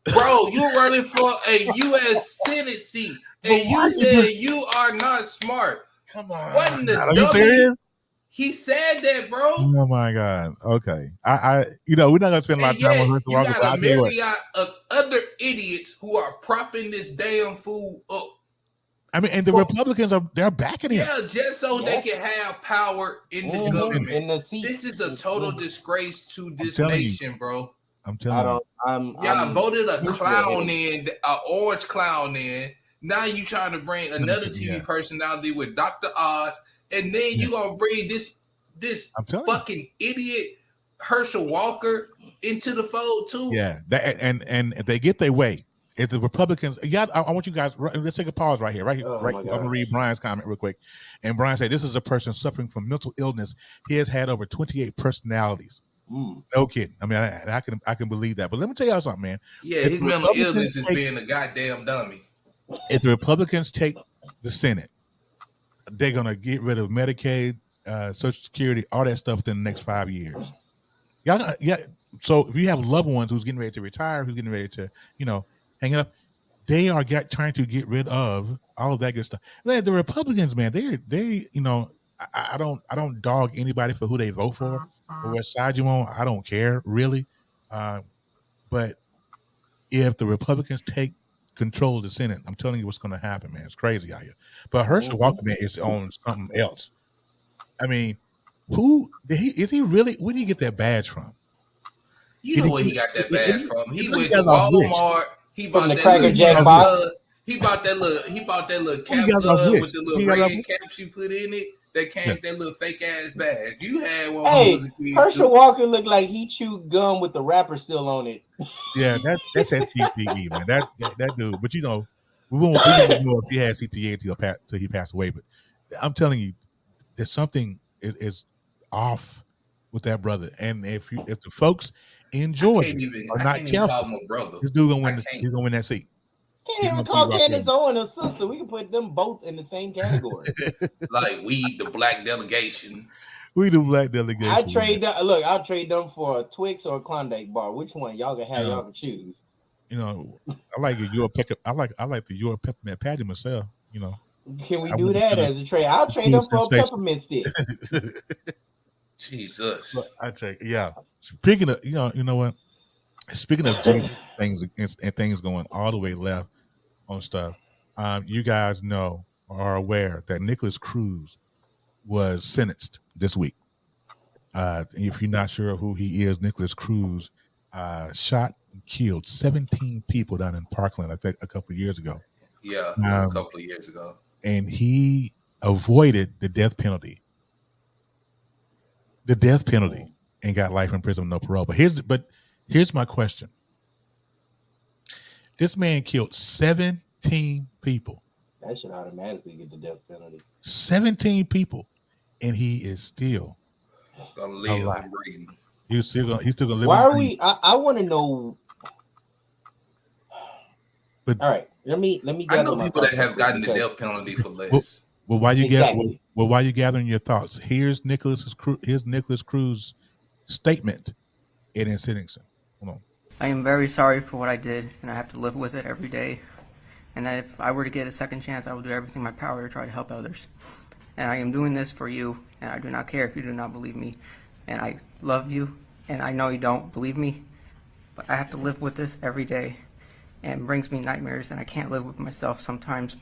[SPEAKER 3] Bro, you're running for a U.S. Senate seat, and you said you are not smart.
[SPEAKER 5] Come on.
[SPEAKER 3] What in the
[SPEAKER 5] Are you
[SPEAKER 3] dummy?
[SPEAKER 5] serious?
[SPEAKER 3] He said that, bro.
[SPEAKER 5] Oh my God. Okay. I we're not gonna spend a lot of
[SPEAKER 3] And
[SPEAKER 5] time
[SPEAKER 3] yet,
[SPEAKER 5] on
[SPEAKER 3] you
[SPEAKER 5] Herschel Walker. But
[SPEAKER 3] got
[SPEAKER 5] I'll
[SPEAKER 3] a
[SPEAKER 5] tell you what.
[SPEAKER 3] myriad of other idiots who are propping this damn fool up.
[SPEAKER 5] I mean, and the Republicans they're backing him.
[SPEAKER 3] Yeah, just so they can have power in the government.
[SPEAKER 1] In the seat.
[SPEAKER 3] This is a total disgrace to this
[SPEAKER 5] telling you.
[SPEAKER 3] nation, bro.
[SPEAKER 5] I'm telling you.
[SPEAKER 3] Y'all voted a
[SPEAKER 1] I'm
[SPEAKER 3] clown in, an orange clown in. Now you trying to bring another TV
[SPEAKER 5] Yeah.
[SPEAKER 3] personality with Dr. Oz, and then you gonna bring this
[SPEAKER 5] I'm telling
[SPEAKER 3] fucking idiot Herschel Walker into the fold too.
[SPEAKER 5] Yeah. And if they get their way, if the Republicans, I want you guys. Let's take a pause right here. Right here.
[SPEAKER 1] Oh,
[SPEAKER 5] right.
[SPEAKER 1] my
[SPEAKER 5] I'm
[SPEAKER 1] God.
[SPEAKER 5] gonna read Brian's comment real quick. And Brian said, "This is a person suffering from mental illness. He has had over 28 personalities." No kidding. I mean, I can believe that. But let me tell y'all something, man.
[SPEAKER 3] Yeah,
[SPEAKER 5] If
[SPEAKER 3] his
[SPEAKER 5] the
[SPEAKER 3] mental
[SPEAKER 5] Republicans
[SPEAKER 3] illness is
[SPEAKER 5] take-
[SPEAKER 3] being a goddamn dummy.
[SPEAKER 5] If the Republicans take the Senate, they're gonna get rid of Medicaid, Social Security, all that stuff within the next 5 years. Yeah. So if you have loved ones who's getting ready to retire, who's getting ready to, hang it up, they are trying to get rid of all of that good stuff. Man, the Republicans, man, I don't dog anybody for who they vote for or what side you on. I don't care really. But if the Republicans take control of the Senate, I'm telling you what's going to happen, man. It's crazy out here. But Herschel Walker, man, is on something else. I mean, is he really? Where did he get that badge from?
[SPEAKER 3] You know where he got that badge from? He went to
[SPEAKER 5] got off
[SPEAKER 3] Walmart. He bought
[SPEAKER 1] the
[SPEAKER 3] that
[SPEAKER 1] Cracker
[SPEAKER 3] little
[SPEAKER 1] Jack
[SPEAKER 3] cap
[SPEAKER 1] box.
[SPEAKER 3] gun. He bought that little cap
[SPEAKER 5] got off
[SPEAKER 3] gun
[SPEAKER 5] which?
[SPEAKER 3] with the
[SPEAKER 5] He
[SPEAKER 3] little
[SPEAKER 5] got off
[SPEAKER 3] red
[SPEAKER 5] which?
[SPEAKER 3] caps you put in it. That came with that little fake ass badge. You had one.
[SPEAKER 1] Hey,
[SPEAKER 3] when you was a kid,
[SPEAKER 1] Herschel
[SPEAKER 3] too.
[SPEAKER 1] Walker looked like he chewed gum with the wrapper still on it.
[SPEAKER 5] Yeah, that's CTE, man. That dude. But we won't know if he had CTE till he passed away. But I'm telling you, there's something is off with that brother. And if the folks in Georgia are not careful, this dude gonna win. He's gonna win that seat.
[SPEAKER 1] Can't even call Candace Owens a sister. We can put them both in the same category.
[SPEAKER 3] Like we, the black delegation.
[SPEAKER 5] We the black delegation.
[SPEAKER 1] I'll trade them for a Twix or a Klondike bar. Which one? Y'all can have. Y'all can choose.
[SPEAKER 5] I like I like the your peppermint patty myself.
[SPEAKER 1] Can we do that as a trade? I'll trade them for a peppermint stick.
[SPEAKER 3] Jesus.
[SPEAKER 5] I take Speaking of, you know what? Speaking of things and things going all the way left on stuff, you guys are aware that Nicholas Cruz was sentenced this week. If you're not sure who he is, Nicholas Cruz shot and killed 17 people down in Parkland, I think a couple of years ago.
[SPEAKER 3] Yeah, a couple of years ago.
[SPEAKER 5] And he avoided the death penalty. And got life in prison with no parole. But here's my question. This man killed 17 people.
[SPEAKER 1] That should automatically get the death penalty.
[SPEAKER 5] 17 people, and he is still
[SPEAKER 3] gonna live and breathe.
[SPEAKER 5] He's still gonna live.
[SPEAKER 1] Why are we? I want to know.
[SPEAKER 5] But
[SPEAKER 1] all right, let me.
[SPEAKER 3] I know people that have gotten the death penalty for less.
[SPEAKER 5] Well, while you gathering your thoughts, here's Nicholas Cruz statement in sentencing. Hold on.
[SPEAKER 12] I am very sorry for what I did, and I have to live with it every day. And that if I were to get a second chance, I will do everything in my power to try to help others. And I am doing this for you, and I do not care if you do not believe me. And I love you, and I know you don't believe me, but I have to live with this every day. And it brings me nightmares, and I can't live with myself sometimes.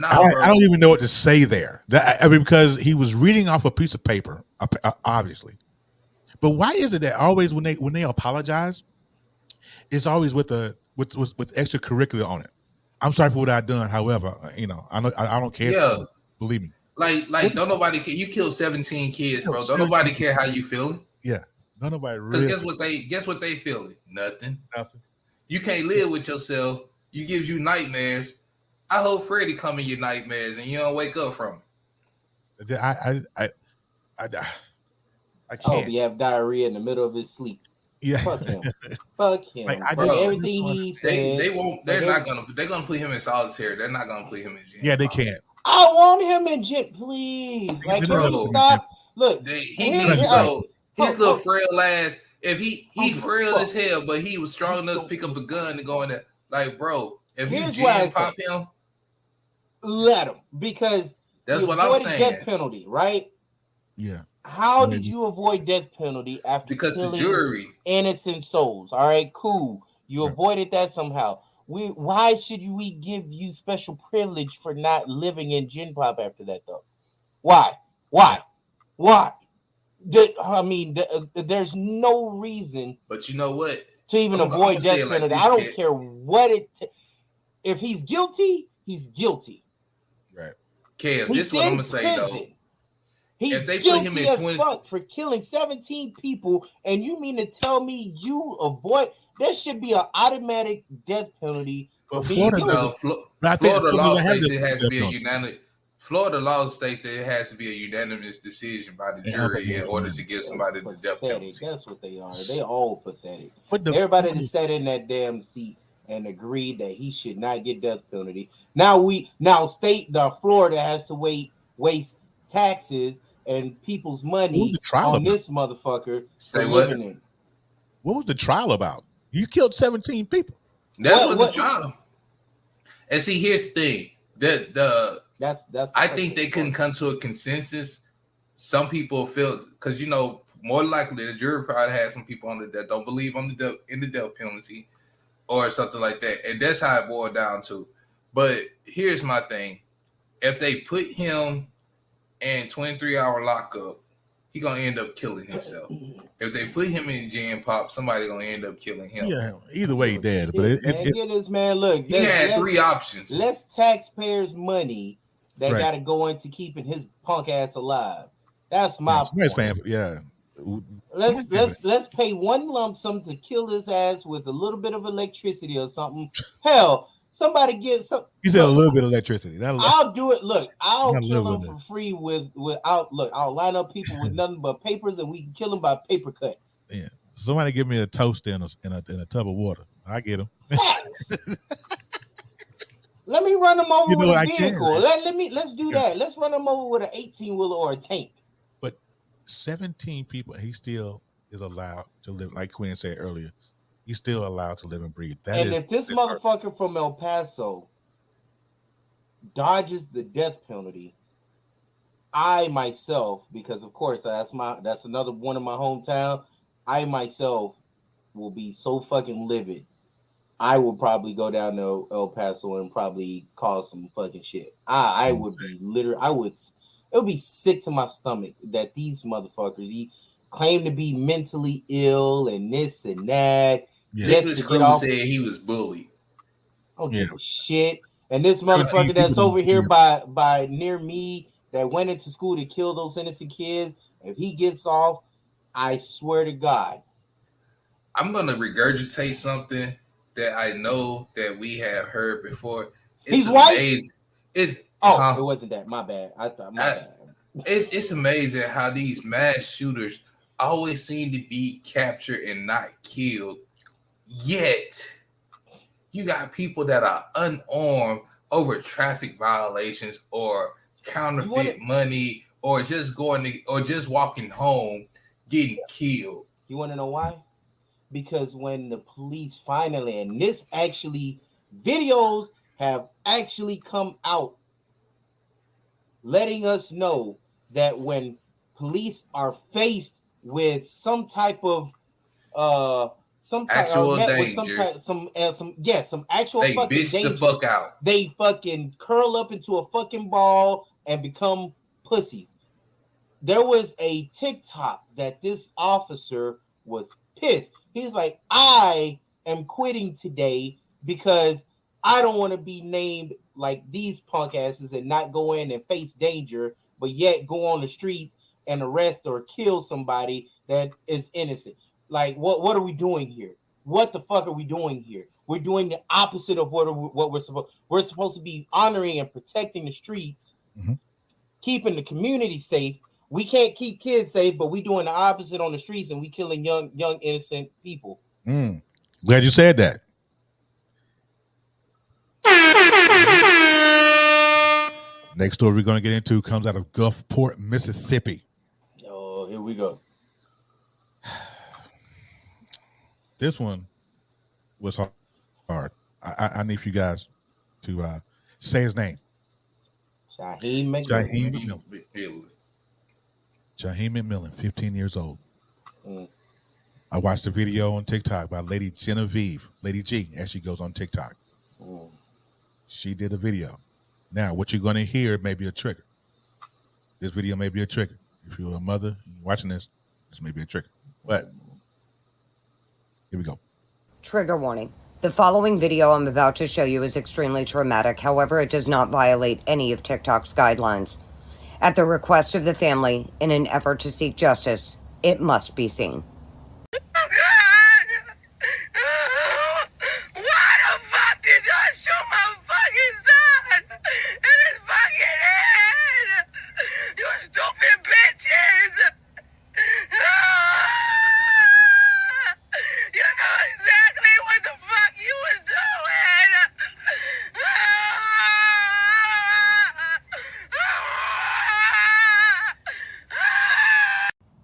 [SPEAKER 5] I don't even know what to say there. I mean, because he was reading off a piece of paper, obviously. But why is it that always when they apologize, it's always with extracurricular on it? I'm sorry for what I've done. However, I don't care.
[SPEAKER 3] Yeah,
[SPEAKER 5] believe me.
[SPEAKER 3] Like don't nobody care. You killed 17 kids, bro. Don't nobody care how you feeling.
[SPEAKER 5] Yeah, don't nobody
[SPEAKER 3] really.
[SPEAKER 5] Because
[SPEAKER 3] guess what they feeling? Nothing.
[SPEAKER 5] Nothing.
[SPEAKER 3] You can't live with yourself. You gives you nightmares. I hope Freddy come in your nightmares and you don't wake up from it.
[SPEAKER 5] I
[SPEAKER 1] can't. Oh, he have diarrhea in the middle of his sleep.
[SPEAKER 5] Yeah,
[SPEAKER 1] fuck him. Fuck him.
[SPEAKER 5] Like,
[SPEAKER 1] everything he said.
[SPEAKER 3] They won't. They're not gonna. They're gonna put him in solitary. They're not gonna put him in jail.
[SPEAKER 5] Yeah, they can't.
[SPEAKER 1] I want him in jail, please. Like, can he stop? Look,
[SPEAKER 3] he needs to go. His little frail ass. If he frail as hell, but he was strong enough to pick up a gun and go in there. Like, bro, if you jail pop him,
[SPEAKER 1] let him, because
[SPEAKER 3] that's what I'm saying.
[SPEAKER 1] Death penalty, right?
[SPEAKER 5] Yeah.
[SPEAKER 1] How did you avoid death penalty after killing
[SPEAKER 3] the jury
[SPEAKER 1] innocent souls? All right, cool. You avoided that somehow. Why should we give you special privilege for not living in Gen Pop after that, though? Why? There's no reason.
[SPEAKER 3] But you know what?
[SPEAKER 1] To even avoid death penalty. I don't care what it. If he's guilty, he's guilty.
[SPEAKER 5] Right.
[SPEAKER 3] Kev, this is what I'm gonna say though.
[SPEAKER 1] He's
[SPEAKER 3] if they
[SPEAKER 1] guilty
[SPEAKER 3] put him in
[SPEAKER 1] as fuck for killing 17 people, and you mean to tell me you avoid? There should be an automatic death penalty.
[SPEAKER 3] Florida law states it has to be a unanimous. Florida law states that it has to be a unanimous decision by the jury in order to give somebody the death penalty.
[SPEAKER 1] That's what they are. They all pathetic. Everybody that sat in that damn seat and agreed that he should not get death penalty. Now Florida has to waste taxes and people's money on this motherfucker.
[SPEAKER 3] Say what?
[SPEAKER 5] What was the trial about? You killed 17 people.
[SPEAKER 3] That was the trial. And see, here's the thing. I think they couldn't come to a consensus. Some people feel because more likely the jury probably had some people on that don't believe in the death penalty or something like that, and that's how it boiled down to. But here's my thing: if they put him in 23-hour lockup, he gonna end up killing himself. If they put him in Gen Pop, somebody gonna end up killing him.
[SPEAKER 5] Yeah, either way, he dead. But
[SPEAKER 1] get this man. Look,
[SPEAKER 3] he had three options.
[SPEAKER 1] Less taxpayers' money that got to go into keeping his punk ass alive. That's my point.
[SPEAKER 5] Yeah.
[SPEAKER 1] Let's pay one lump sum to kill his ass with a little bit of electricity or something. Hell, somebody get some.
[SPEAKER 5] You said a little bit of electricity.
[SPEAKER 1] I'll do it. Look, I'll kill him for free without. Look, I'll line up people with nothing but papers, and we can kill him by paper cuts.
[SPEAKER 5] Yeah. Somebody give me a toaster in a tub of water. I get him.
[SPEAKER 1] Let me run him over with a vehicle. Let's do that. Let's run him over with an 18-wheeler or a tank.
[SPEAKER 5] But 17 people, he still is allowed to live. Like Quinn said earlier, he's still allowed to live and breathe.
[SPEAKER 1] If this motherfucker from El Paso dodges the death penalty, I myself, because of course that's another one of my hometown, I myself will be so fucking livid. I would probably go down to El Paso and probably cause some fucking shit. I would be it would be sick to my stomach that these motherfuckers claim to be mentally ill and this and that.
[SPEAKER 3] Yeah. Just to get off. Said he was bullied.
[SPEAKER 1] I don't give a shit. And this motherfucker that's over here by near me that went into school to kill those innocent kids, if he gets off, I swear to God.
[SPEAKER 3] I'm gonna regurgitate something that I know that we have heard before.
[SPEAKER 1] He's white. It wasn't that. My bad. I thought bad.
[SPEAKER 3] It's amazing how these mass shooters always seem to be captured and not killed. Yet you got people that are unarmed over traffic violations or counterfeit money or just walking home getting killed.
[SPEAKER 1] You want to know why? Because when the police finally, and this actually, videos have actually come out letting us know that when police are faced with some type of some actual danger. Some actual
[SPEAKER 3] they
[SPEAKER 1] fucking
[SPEAKER 3] bitch
[SPEAKER 1] danger.
[SPEAKER 3] The fuck out.
[SPEAKER 1] They fucking curl up into a fucking ball and become pussies. There was a TikTok that this officer was pissed. He's like, I am quitting today because I don't want to be named like these punk asses and not go in and face danger, but yet go on the streets and arrest or kill somebody that is innocent. Like, what are we doing here? What the fuck are we doing here? We're doing the opposite of what we're supposed. We're supposed to be honoring and protecting the streets, keeping the community safe. We can't keep kids safe, but we doing the opposite on the streets, and we killing young innocent people.
[SPEAKER 5] Glad you said that. Next story we're going to get into comes out of Gulfport, Mississippi.
[SPEAKER 1] Oh, here we go.
[SPEAKER 5] This one was hard. I need for you guys to say his name.
[SPEAKER 1] Shaheem McMillan.
[SPEAKER 5] Shaheem McMillan, 15 years old. I watched a video on TikTok by Lady Genevieve, Lady G, as she goes on TikTok. She did a video. Now, what you're going to hear may be a trigger. This video may be a trigger. If you're a mother watching this may be a trigger. But here we go.
[SPEAKER 13] Trigger warning. The following video I'm about to show you is extremely traumatic. However, it does not violate any of TikTok's guidelines. At the request of the family, in an effort to seek justice, it must be seen.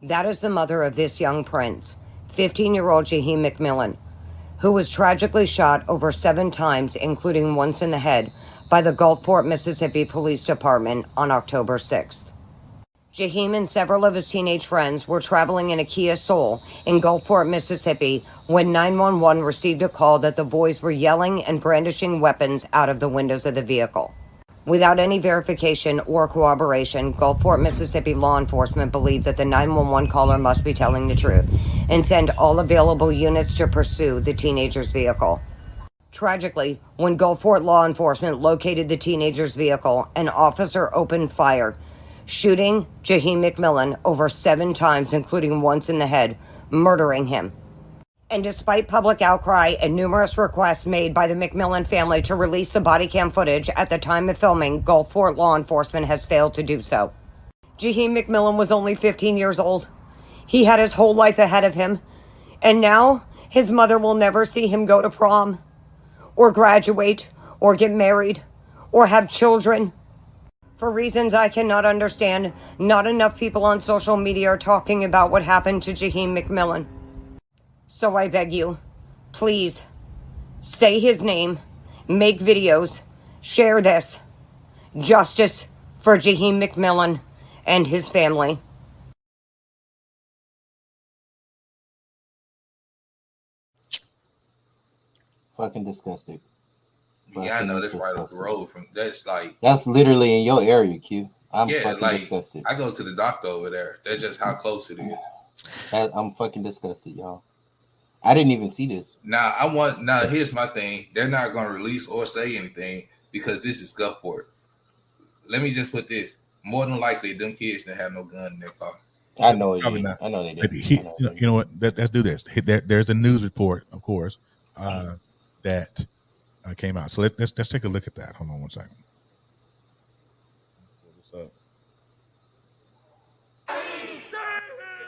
[SPEAKER 13] That is the mother of this young prince, 15-year-old Shaheem McMillan, who was tragically shot over 7 times, including once in the head, by the Gulfport, Mississippi Police Department on October 6th. Shaheem and several of his teenage friends were traveling in a Kia Soul in Gulfport, Mississippi, when 911 received a call that the boys were yelling and brandishing weapons out of the windows of the vehicle. Without any verification or corroboration, Gulfport, Mississippi law enforcement believed that the 911 caller must be telling the truth and send all available units to pursue the teenager's vehicle. Tragically, when Gulfport law enforcement located the teenager's vehicle, an officer opened fire, shooting Shaheem McMillan over 7 times, including once in the head, murdering him. And despite public outcry and numerous requests made by the McMillan family to release the body cam footage at the time of filming, Gulfport law enforcement has failed to do so. Shaheem McMillan was only 15 years old. He had his whole life ahead of him. And now his mother will never see him go to prom, or graduate, or get married, or have children. For reasons I cannot understand, not enough people on social media are talking about what happened to Shaheem McMillan. So I beg you, please, say his name, make videos, share this. Justice for Shaheem McMillan and his family.
[SPEAKER 1] Fucking disgusting.
[SPEAKER 3] Yeah, I know that's right up the road from. That's
[SPEAKER 1] literally in your area, Q. I'm fucking disgusted.
[SPEAKER 3] I go to the doctor over there. That's just how close it is.
[SPEAKER 1] I'm fucking disgusted, y'all. I didn't even see this.
[SPEAKER 3] Now here's my thing. They're not going to release or say anything because this is Gulfport. Let me just put this. More than likely, them kids didn't have no gun in their car.
[SPEAKER 1] I know it did. I know they did.
[SPEAKER 5] You know what? Let's do this. There's a news report, of course, that came out. So let's take a look at that. Hold on one second.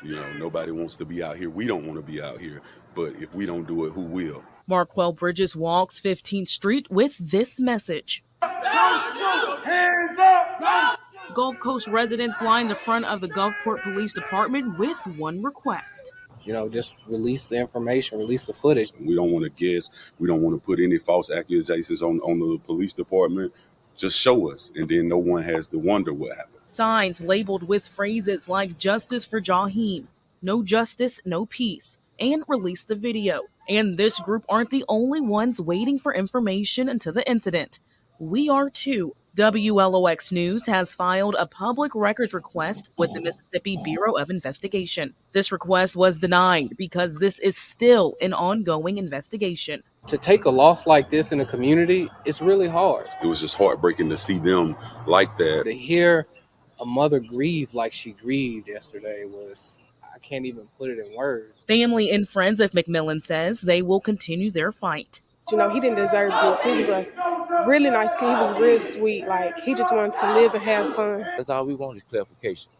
[SPEAKER 14] You know, nobody wants to be out here. We don't want to be out here. But if we don't do it, who will?
[SPEAKER 15] Marquel Bridges walks 15th Street with this message.
[SPEAKER 16] Hands up!
[SPEAKER 15] Gulf Coast residents line the front of the Gulfport Police Department with one request.
[SPEAKER 17] You know, just release the information, release the footage.
[SPEAKER 14] We don't want to guess. We don't want to put any false accusations on the police department. Just show us, and then no one has to wonder what happened.
[SPEAKER 15] Signs labeled with phrases like "Justice for Shaheem," "No justice, no peace," and released the video. And this group aren't the only ones waiting for information into the incident. We are too. WLOX News has filed a public records request with the Mississippi Bureau of Investigation. This request was denied because this is still an ongoing investigation.
[SPEAKER 17] To take a loss like this in a community, it's really hard.
[SPEAKER 14] It was just heartbreaking to see them like that.
[SPEAKER 17] To hear a mother grieve like she grieved yesterday was, I can't even put it in words.
[SPEAKER 15] Family and friends of McMillan says they will continue their fight.
[SPEAKER 18] You know, he didn't deserve this. He was a really nice kid. He was real sweet. Like, he just wanted to live and have fun.
[SPEAKER 19] That's all we want is clarification.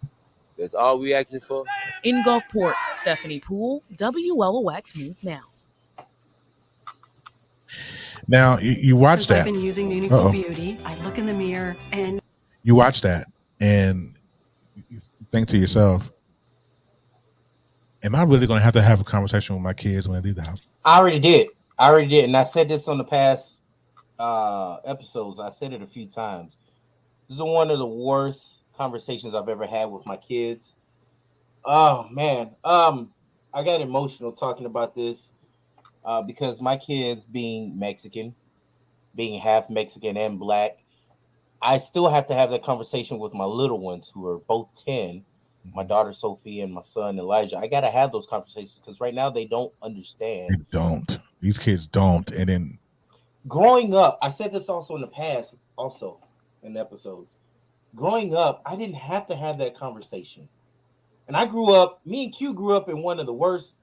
[SPEAKER 19] That's all we asking for.
[SPEAKER 15] In Gulfport, Stephanie Poole, WLOX News Now.
[SPEAKER 5] Now, you watch that.
[SPEAKER 20] I've been using Meaningful Beauty. I look in the mirror and...
[SPEAKER 5] You watch that and you think to yourself, am I really going to have a conversation with my kids when they leave the house?
[SPEAKER 1] I already did. And I said this on the past episodes. I said it a few times. This is one of the worst conversations I've ever had with my kids. Oh man. I got emotional talking about this because my kids being Mexican, being half Mexican and black, I still have to have that conversation with my little ones who are both 10, my daughter Sophie and my son Elijah. I got to have those conversations because right now they don't understand.
[SPEAKER 5] They don't. These kids don't. And then
[SPEAKER 1] growing up, I said this also in the past, also in episodes. Growing up, I didn't have to have that conversation. And me and Q grew up in one of the worst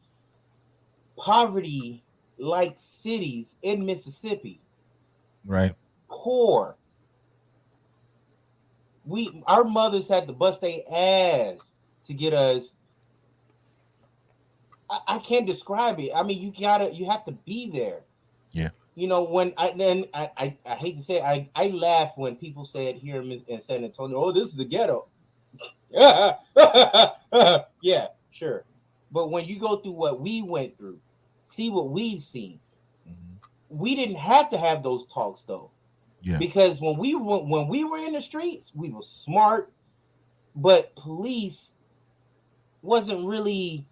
[SPEAKER 1] poverty-like cities in Mississippi.
[SPEAKER 5] Right.
[SPEAKER 1] Poor. Our mothers had to bust their ass to get us. I can't describe it. I mean, you have to be there.
[SPEAKER 5] Yeah.
[SPEAKER 1] You know, when I hate to say it, I laugh when people said here in San Antonio, oh, this is the ghetto. Yeah, sure. But when you go through what we went through, see what we've seen, we didn't have to have those talks though. Yeah. Because when we were in the streets, we were smart, but police wasn't really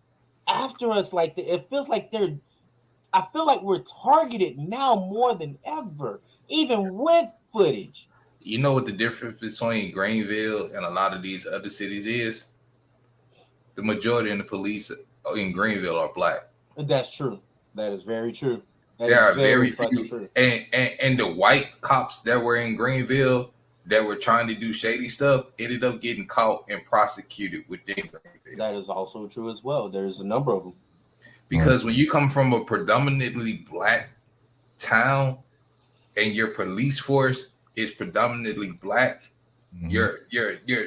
[SPEAKER 1] after us like that. It feels like I feel like we're targeted now more than ever, even with footage.
[SPEAKER 3] You know what the difference between Greenville and a lot of these other cities is? The majority of the police in Greenville are black.
[SPEAKER 1] That's true. That is very true.
[SPEAKER 3] There are very few. And the white cops that were in Greenville that were trying to do shady stuff ended up getting caught and prosecuted within Greenville.
[SPEAKER 1] That is also true as well. There's a number of them.
[SPEAKER 3] Because when you come from a predominantly black town and your police force is predominantly black, your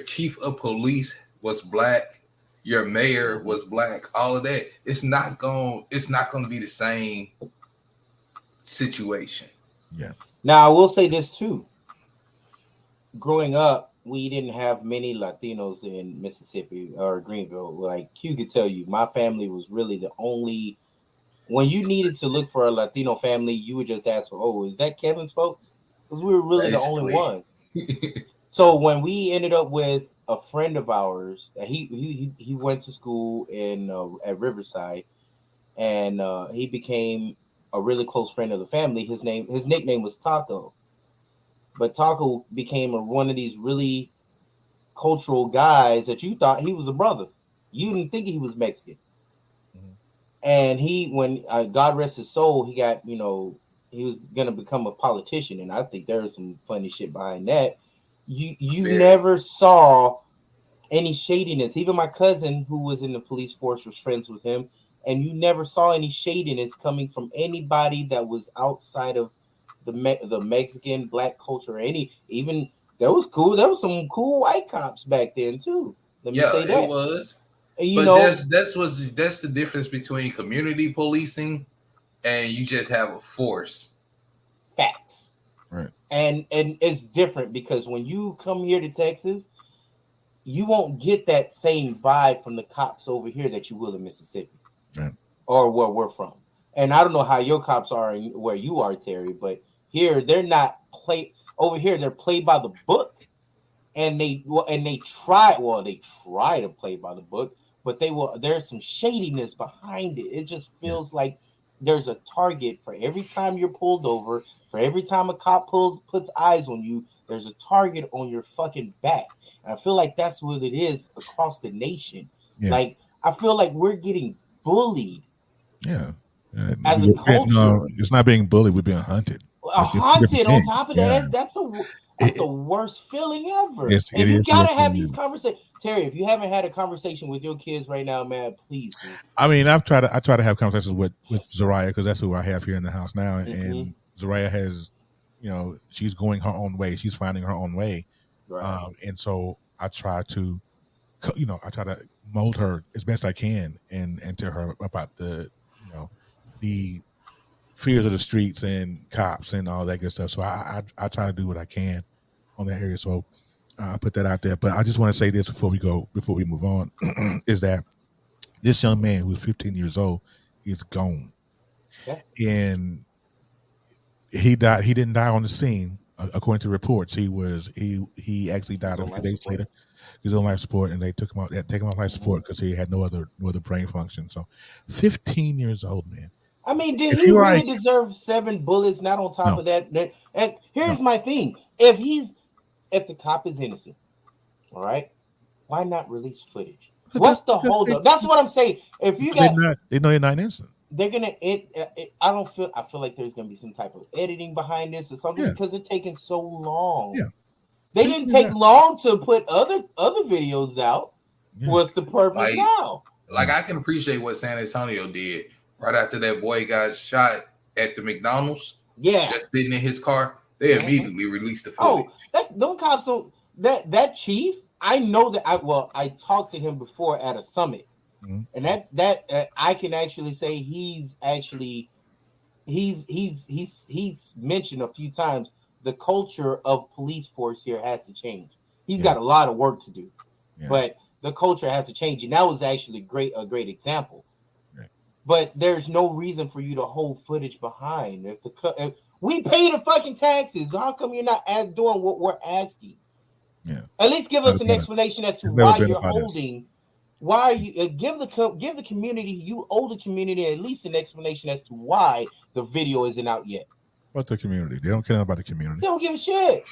[SPEAKER 3] chief of police was black, your mayor was black, all of that, it's not going to be the same situation.
[SPEAKER 5] Yeah.
[SPEAKER 1] Now I will say this too. Growing up, we didn't have many Latinos in Mississippi or Greenville. Like Q could tell you, my family was really the only. When you needed to look for a Latino family, you would just ask for, "Oh, is that Kevin's folks?" Because we were really the only ones. So when we ended up with a friend of ours, he went to school at Riverside, and he became a really close friend of the family. His nickname was Taco, but Taco became one of these really cultural guys that you thought he was a brother. You didn't think he was Mexican. And when God rest his soul, he got, he was going to become a politician. And I think there was some funny shit behind that. You never saw any shadiness. Even my cousin who was in the police force was friends with him. And you never saw any shadiness coming from anybody that was outside of the Mexican black culture. Even that was cool. There was some cool white cops back then too. Let me say that.
[SPEAKER 3] It was.
[SPEAKER 1] And
[SPEAKER 3] that's the difference between community policing and you just have a force.
[SPEAKER 1] Facts.
[SPEAKER 5] Right.
[SPEAKER 1] And it's different because when you come here to Texas, you won't get that same vibe from the cops over here that you will in Mississippi.
[SPEAKER 5] Right.
[SPEAKER 1] Or where we're from. And I don't know how your cops are where you are, Terry, but here they're not over here, they're played by the book. And they try to play by the book, but there's some shadiness behind it. It just feels like there's a target for every time you're pulled over, for every time a cop puts eyes on you, there's a target on your fucking back. And I feel like that's what it is across the nation.
[SPEAKER 5] Yeah.
[SPEAKER 1] Like, I feel like we're getting bullied.
[SPEAKER 5] Yeah.
[SPEAKER 1] As a culture.
[SPEAKER 5] No, it's not being bullied, we're being hunted.
[SPEAKER 1] Hunted on top of that. That's the worst feeling ever.
[SPEAKER 5] It
[SPEAKER 1] you
[SPEAKER 5] is
[SPEAKER 1] gotta have these conversations. Terry, if you haven't had a conversation with your kids right now, man, please do.
[SPEAKER 5] I mean, I try to have conversations with Zariah, because that's who I have here in the house now. And Zariah has, she's going her own way. She's finding her own way.
[SPEAKER 1] Right.
[SPEAKER 5] And so I try to, mold her as best I can and tell her about the fears of the streets and cops and all that good stuff. So I try to do what I can on that area. So I put that out there. But I just want to say this before we move on, is that this young man who's 15 years old is gone.
[SPEAKER 1] Yeah.
[SPEAKER 5] And he died. He didn't die on the scene, according to reports. He actually died a few days later. He was on life support, and they took him off life support because he had no other brain function. So 15 years old, man.
[SPEAKER 1] I mean, did he really deserve 7 bullets? Not on top of that. And here's my thing: if the cop is innocent, all right, why not release footage? What's the holdup? That's what I'm saying. If you got,
[SPEAKER 5] they know you're not innocent.
[SPEAKER 1] They're gonna. I feel like there's gonna be some type of editing behind this or something because they're taking so long.
[SPEAKER 5] Yeah,
[SPEAKER 1] they didn't take long to put other videos out. Yeah. What's the purpose now?
[SPEAKER 3] Like, I can appreciate what San Antonio did. Right after that boy got shot at the McDonald's, just sitting in his car, they immediately released the footage.
[SPEAKER 1] Those cops, that chief, I know that I talked to him before at a summit, and that I can actually say he's mentioned a few times the culture of police force here has to change. He's got a lot of work to do, but the culture has to change, and that was actually a great example. But there's no reason for you to hold footage behind. If we pay the fucking taxes, how come you're not doing what we're asking?
[SPEAKER 5] Yeah.
[SPEAKER 1] At least give us an explanation as to why you're holding. Why are you give the community, you owe the community at least an explanation as to why the video isn't out yet.
[SPEAKER 5] What the community? They don't care about the community.
[SPEAKER 1] They don't give a shit.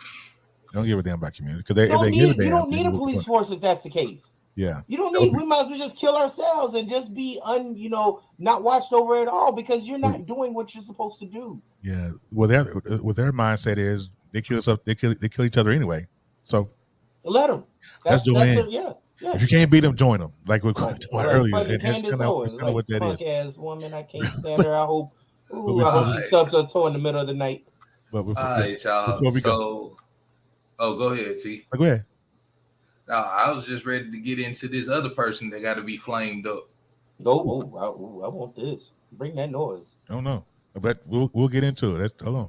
[SPEAKER 5] They don't give a damn about community because
[SPEAKER 1] you don't need a police force if that's the case.
[SPEAKER 5] Yeah,
[SPEAKER 1] you don't need. We might as well just kill ourselves and just be not watched over at all because you're not doing what you're supposed to do.
[SPEAKER 5] Yeah, well, what their mindset is they kill us up. They kill each other anyway. So
[SPEAKER 1] let them. That's yeah.
[SPEAKER 5] If you can't beat them, join them. Like we talked about earlier.
[SPEAKER 1] And that's kind of what that is. Punk ass woman, I can't stand her. I hope she stubs her toe in the middle of the night.
[SPEAKER 3] But all right, y'all. Go ahead, T.
[SPEAKER 5] Go ahead.
[SPEAKER 3] No, I was just ready to get into this other person that got to be flamed up.
[SPEAKER 1] I want this. Bring that noise.
[SPEAKER 5] I don't know, but we'll get into it. Hold on.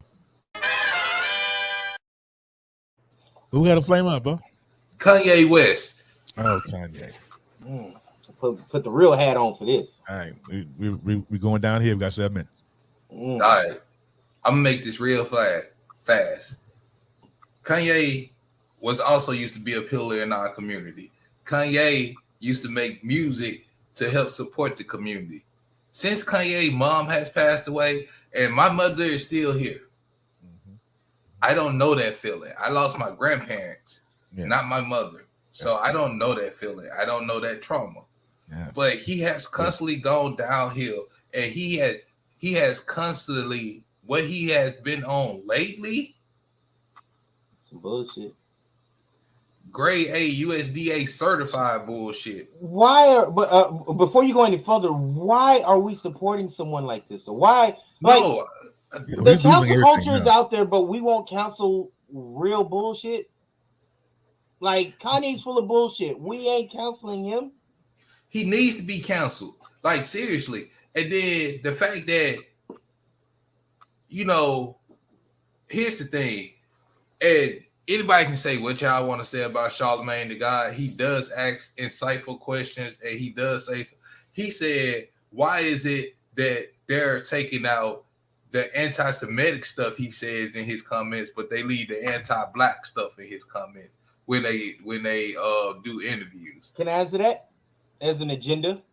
[SPEAKER 5] Who got to flame up, bro?
[SPEAKER 3] Kanye West.
[SPEAKER 5] Oh, Kanye.
[SPEAKER 1] Put the real hat on for this.
[SPEAKER 5] All right, we going down here. We got 7 minutes.
[SPEAKER 3] All right, I'm gonna make this real fast. Kanye was also used to be a pillar in our community. Kanye used to make music to help support the community. Since Kanye's mom has passed away and my mother is still here, I don't know that feeling. I lost my grandparents, not my mother. So I don't know that feeling. I don't know that trauma. Yeah. But he has constantly gone downhill, and he has constantly, what he has been on lately,
[SPEAKER 1] some bullshit.
[SPEAKER 3] Grade A USDA certified bullshit.
[SPEAKER 1] Before you go any further, why are we supporting someone like this? So why? The council culture is out there, but we won't counsel real bullshit. Like, Kanye's full of bullshit. We ain't counseling him.
[SPEAKER 3] He needs to be counseled. Like, seriously. And then the fact that, here's the thing. And anybody can say what y'all want to say about Charlamagne the God. He does ask insightful questions, and he does say, he said, why is it that they're taking out the anti-Semitic stuff he says in his comments, but they leave the anti-Black stuff in his comments when they do interviews?
[SPEAKER 1] Can I answer that? as an agenda.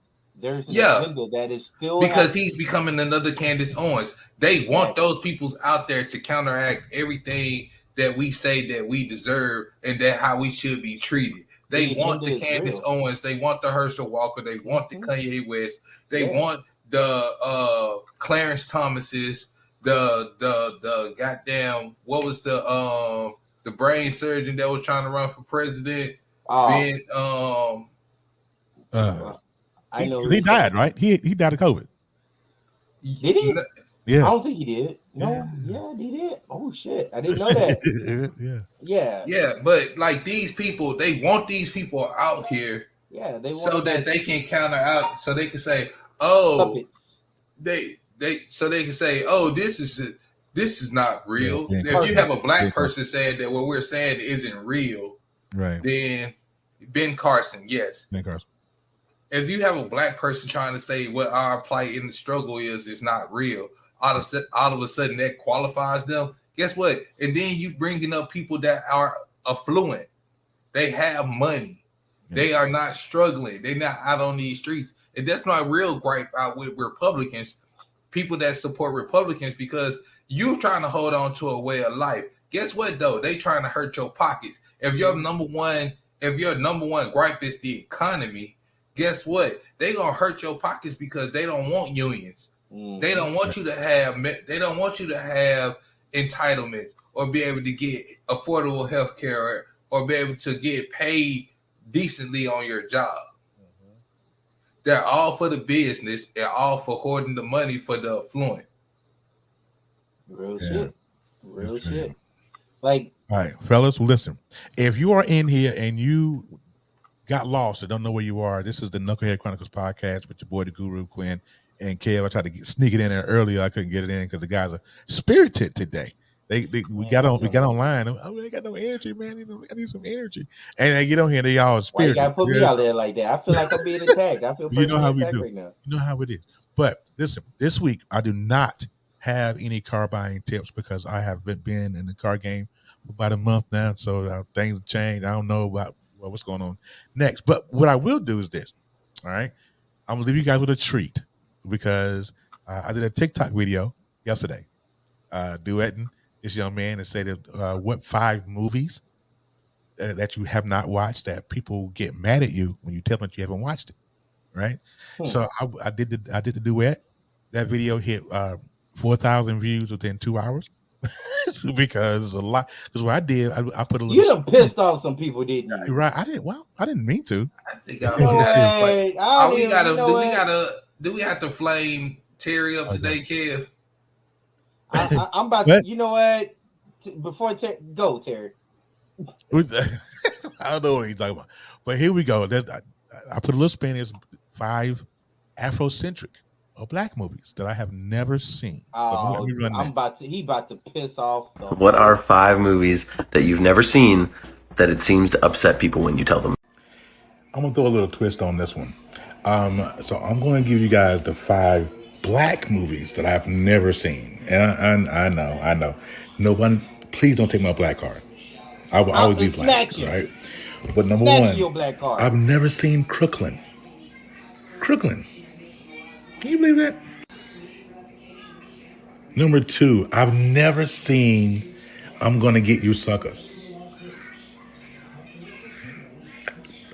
[SPEAKER 1] There's an agenda that is still
[SPEAKER 3] because he's becoming another Candace Owens. They want those peoples out there to counteract everything that we say that we deserve and that how we should be treated. They want the Candace Owens. They want the Herschel Walker. They want the Kanye West. They want the Clarence Thomases. The goddamn what was the brain surgeon that was trying to run for president? Ben
[SPEAKER 5] I know he died, right? He died of COVID.
[SPEAKER 1] Did he?
[SPEAKER 5] Yeah.
[SPEAKER 1] I don't think he did. No, yeah, he did. Oh shit. I didn't know that.
[SPEAKER 3] Yeah, but like these people, they want these people out here.
[SPEAKER 1] Yeah, they want
[SPEAKER 3] so that they can counter out, so they can say, oh, puppets. They so they can say, oh, this is not real. If you have a black person saying that what we're saying isn't real,
[SPEAKER 5] right?
[SPEAKER 3] Then Ben Carson, yes.
[SPEAKER 5] Ben Carson.
[SPEAKER 3] If you have a black person trying to say what our plight in the struggle is not real, all of a sudden that qualifies them. Guess what? And then you bringing up people that are affluent. They have money. Yeah. They are not struggling. They're not out on these streets. And that's my real gripe out with Republicans, people that support Republicans, because you're trying to hold on to a way of life. Guess what, though? They trying to hurt your pockets. If your number one gripe is the economy, guess what? They gonna hurt your pockets because they don't want unions. They don't want you to have. They don't want you to have entitlements or be able to get affordable health care or be able to get paid decently on your job. They're all for the business. They're all for hoarding the money for the affluent.
[SPEAKER 1] Real shit. Like,
[SPEAKER 5] all right, fellas, listen. If you are in here and you got lost or don't know where you are, this is the Knucklehead Chronicles podcast with your boy, the Guru Quinn and Kev. I tried to sneak it in there earlier. I couldn't get it in because the guys are spirited today. We got online. Oh, they got no energy, man. I need some energy. And they get on here, they all spirited.
[SPEAKER 1] Why you gotta put me out there like that? I feel like I'm being attacked. I feel personally attacked right now.
[SPEAKER 5] You know how it is. But listen, this week I do not have any car buying tips because I have been in the car game for about a month now. So things have changed. I don't know about what's going on next. But what I will do is this. All right. I'm gonna leave you guys with a treat because I did a TikTok video yesterday, duetting this young man and say that what 5 movies that you have not watched that people get mad at you when you tell them that you haven't watched it, right? So I did the duet. That video hit 4,000 views within 2 hours because a lot. Because what I did, I put a little.
[SPEAKER 1] You done pissed off some people, didn't you?
[SPEAKER 5] Right? I didn't. Well, I didn't mean to.
[SPEAKER 3] I think do we have to flame Terry up today, Kev?
[SPEAKER 1] I'm about to. You know what? Before go, Terry.
[SPEAKER 5] I don't know what he's talking about, but here we go. I put a little spin. There's 5 Afrocentric or black movies that I have never seen.
[SPEAKER 1] Oh, he about to piss off.
[SPEAKER 21] What are 5 movies that you've never seen that it seems to upset people when you tell them?
[SPEAKER 5] I'm gonna throw a little twist on this one. So I'm going to give you guys the 5 black movies that I've never seen. And I know. No one, please don't take my black card. I will always be black, right? But number 1,
[SPEAKER 1] your black card.
[SPEAKER 5] I've never seen Crooklyn. Can you believe that? Number 2, I've never seen I'm Gonna Get You, Sucker.